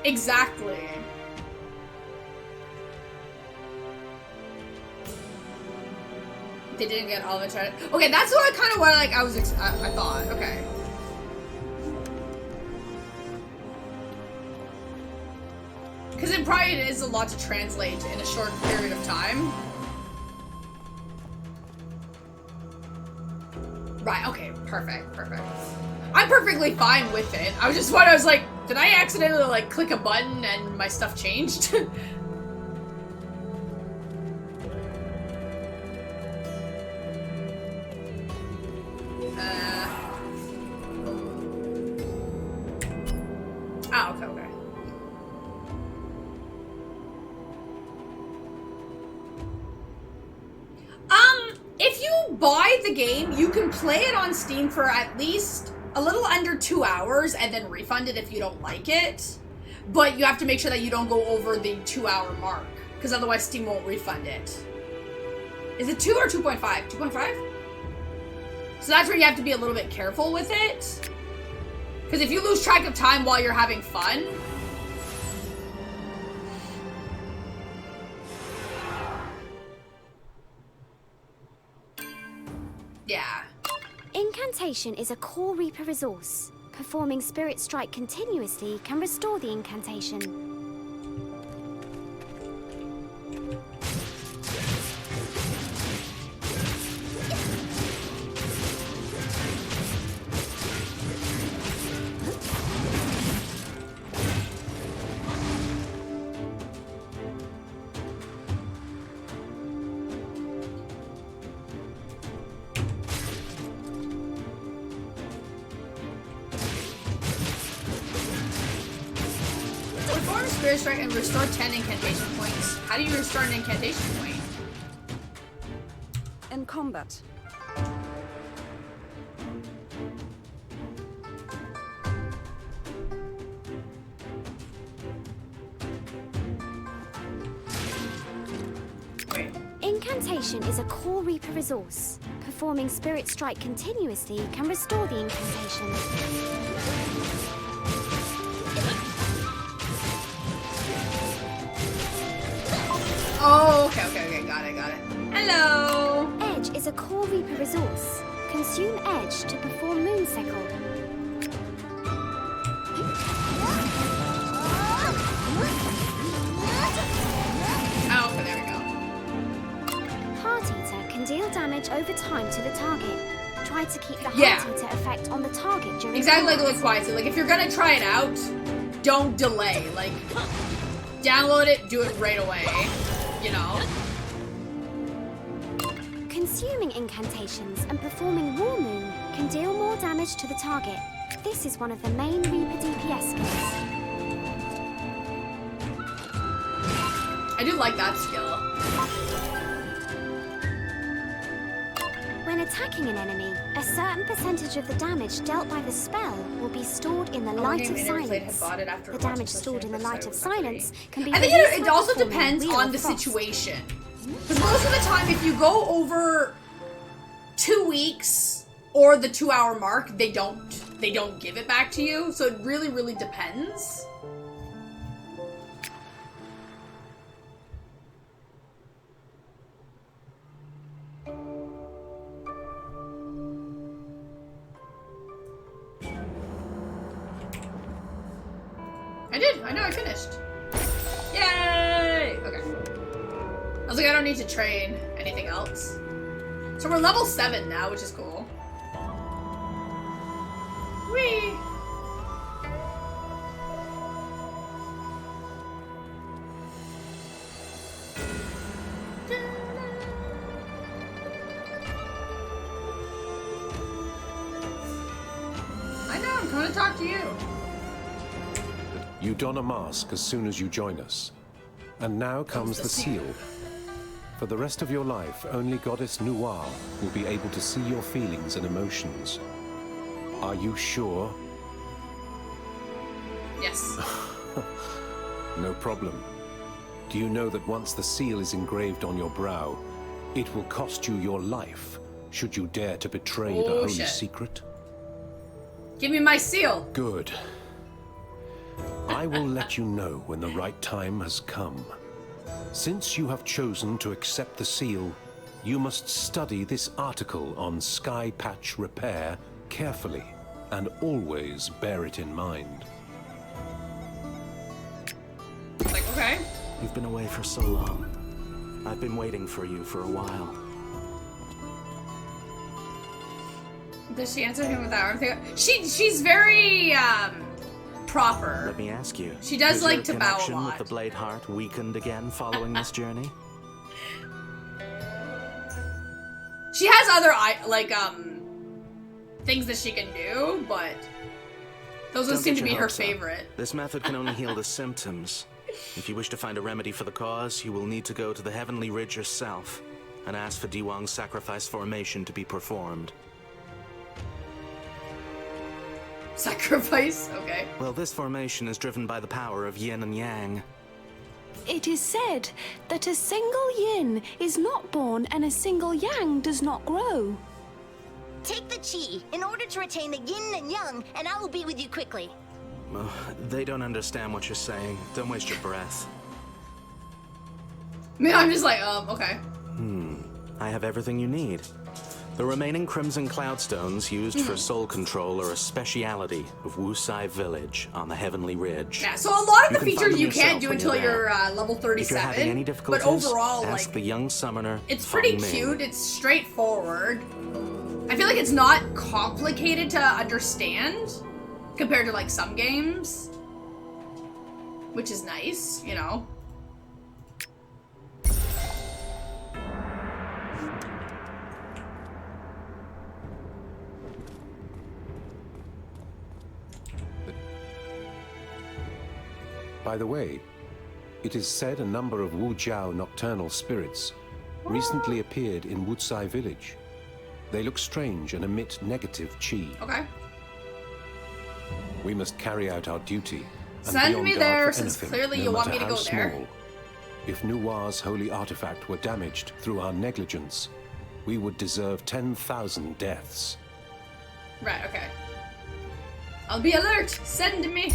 Exactly. They didn't get all the credit. Okay, that's what I kind of what like I thought. Okay. Because it probably is a lot to translate in a short period of time. Right, okay, perfect. I'm perfectly fine with it. I was like, did I accidentally like click a button and my stuff changed? Okay. If you buy the game, you can play it on Steam for at least a little under 2 hours and then refund it if you don't like it. But you have to make sure that you don't go over the 2-hour mark, because otherwise Steam won't refund it. Is it 2 or 2.5? 2.5? So that's where you have to be a little bit careful with it. Because if you lose track of time while you're having fun... Yeah. Incantation is a core Reaper resource. Performing Spirit Strike continuously can restore the incantation. Perform Spirit Strike and restore 10 incantation points. How do you restore an incantation point? In combat. Incantation is a core Reaper resource. Performing Spirit Strike continuously can restore the incantation. Oh, okay, got it. Hello! Edge is a core Reaper resource. Consume Edge to perform Moonsickle. Oh, okay, there we go. Heart Eater can deal damage over time to the target. Try to keep the Heart Yeah. Eater effect on the target during Exactly combat. like Quiet. Like, if you're gonna try it out, don't delay. Like, download it, do it right away. You know? Consuming incantations and performing War Moon can deal more damage to the target. This is one of the main Reaper DPS skills. I do like that skill. When attacking an enemy, a certain percentage of the damage dealt by the spell will be stored in the Light of Silence. The damage stored in the Light of Silence can be I think released it by also performing depends Wheel on of the Frost. situation. Because most of the time, if you go over 2 weeks or the 2-hour mark, they don't give it back to you. So it really depends. I I did. I know I finished. Yay! Okay. I was like, I don't need to train anything else. So we're level 7 now, which is cool. Whee! I know, I'm coming to talk to you. You don a mask as soon as you join us. And now comes the seal. For the rest of your life, only Goddess Noir will be able to see your feelings and emotions. Are you sure? Yes. No problem. Do you know that once the seal is engraved on your brow, it will cost you your life, should you dare to betray the holy secret? Give me my seal. Good. I will let you know when the right time has come. Since you have chosen to accept the seal, you must study this article on Sky Patch repair carefully, and always bear it in mind. Like, okay. You've been away for so long. I've been waiting for you for a while. Does she answer him with that arm thing? She's very, proper. Let me ask you. She does like to bow a connection lot. with the Blade Heart weakened again following this journey? She has other, things that she can do, but those would seem to be her favorite. This method can only heal the symptoms. If you wish to find a remedy for the cause, you will need to go to the Heavenly Ridge yourself and ask for Diwang's sacrifice formation to be performed. Sacrifice? Okay. Well, this formation is driven by the power of yin and yang. It is said that a single yin is not born and a single yang does not grow. Take the chi in order to retain the yin and yang, and I will be with you quickly. They don't understand what you're saying. Don't waste your breath. I mean, I'm just like, okay. I have everything you need. The remaining Crimson Cloudstones used for soul control are a speciality of Wusai Village on the Heavenly Ridge. Yeah, so a lot of the You can find features them you can't yourself do when until you're you're there. level If you're having 37. any But difficulties, overall, ask like, the young summoner. it's pretty Feng Ming. cute. It's straightforward. I feel like it's not complicated to understand compared to like some games, which is nice, you know. By the way, it is said a number of Wu Jiao nocturnal spirits recently appeared in Wutsai village. They look strange and emit negative chi. Okay. We must carry out our duty and Send be on me guard there, for since anything, clearly no you want matter me to how go there. small. If Nuwar's holy artifact were damaged through our negligence, we would deserve 10,000 deaths. Right, okay. I'll be alert. Send me.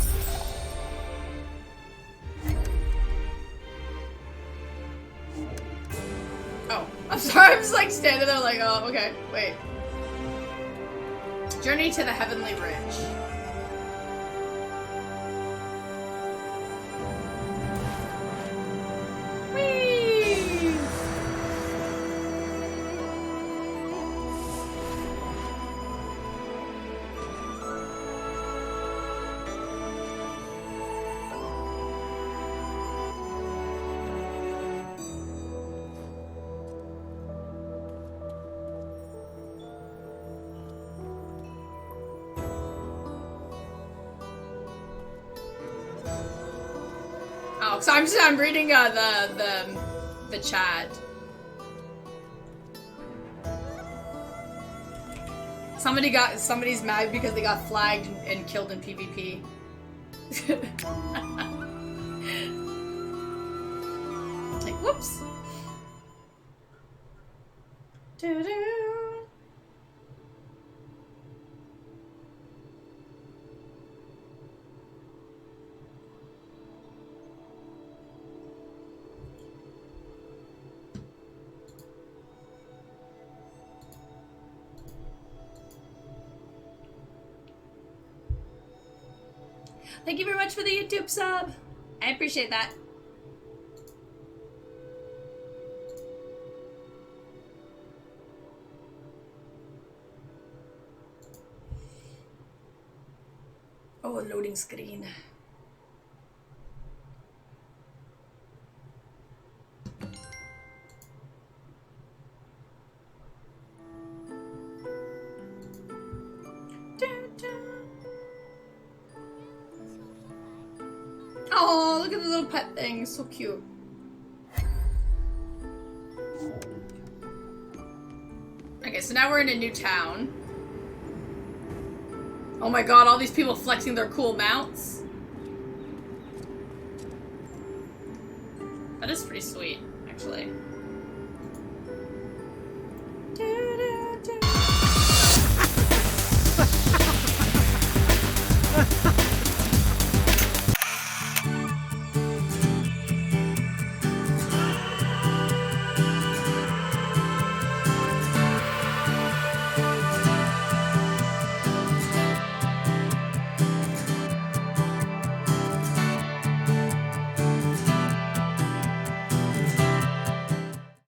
Oh, I'm sorry. I'm just like standing there like, oh, okay. Wait. Journey to the Heavenly Ridge. Whee! Oh, so I'm reading the chat. Somebody's mad because they got flagged and killed in PvP. Like, whoops. Doo-doo. Thank you very much for the YouTube sub. I appreciate that. Oh, a loading screen. Oh, look at the little pet thing. So cute. Okay, so now we're in a new town. Oh my god, all these people flexing their cool mounts.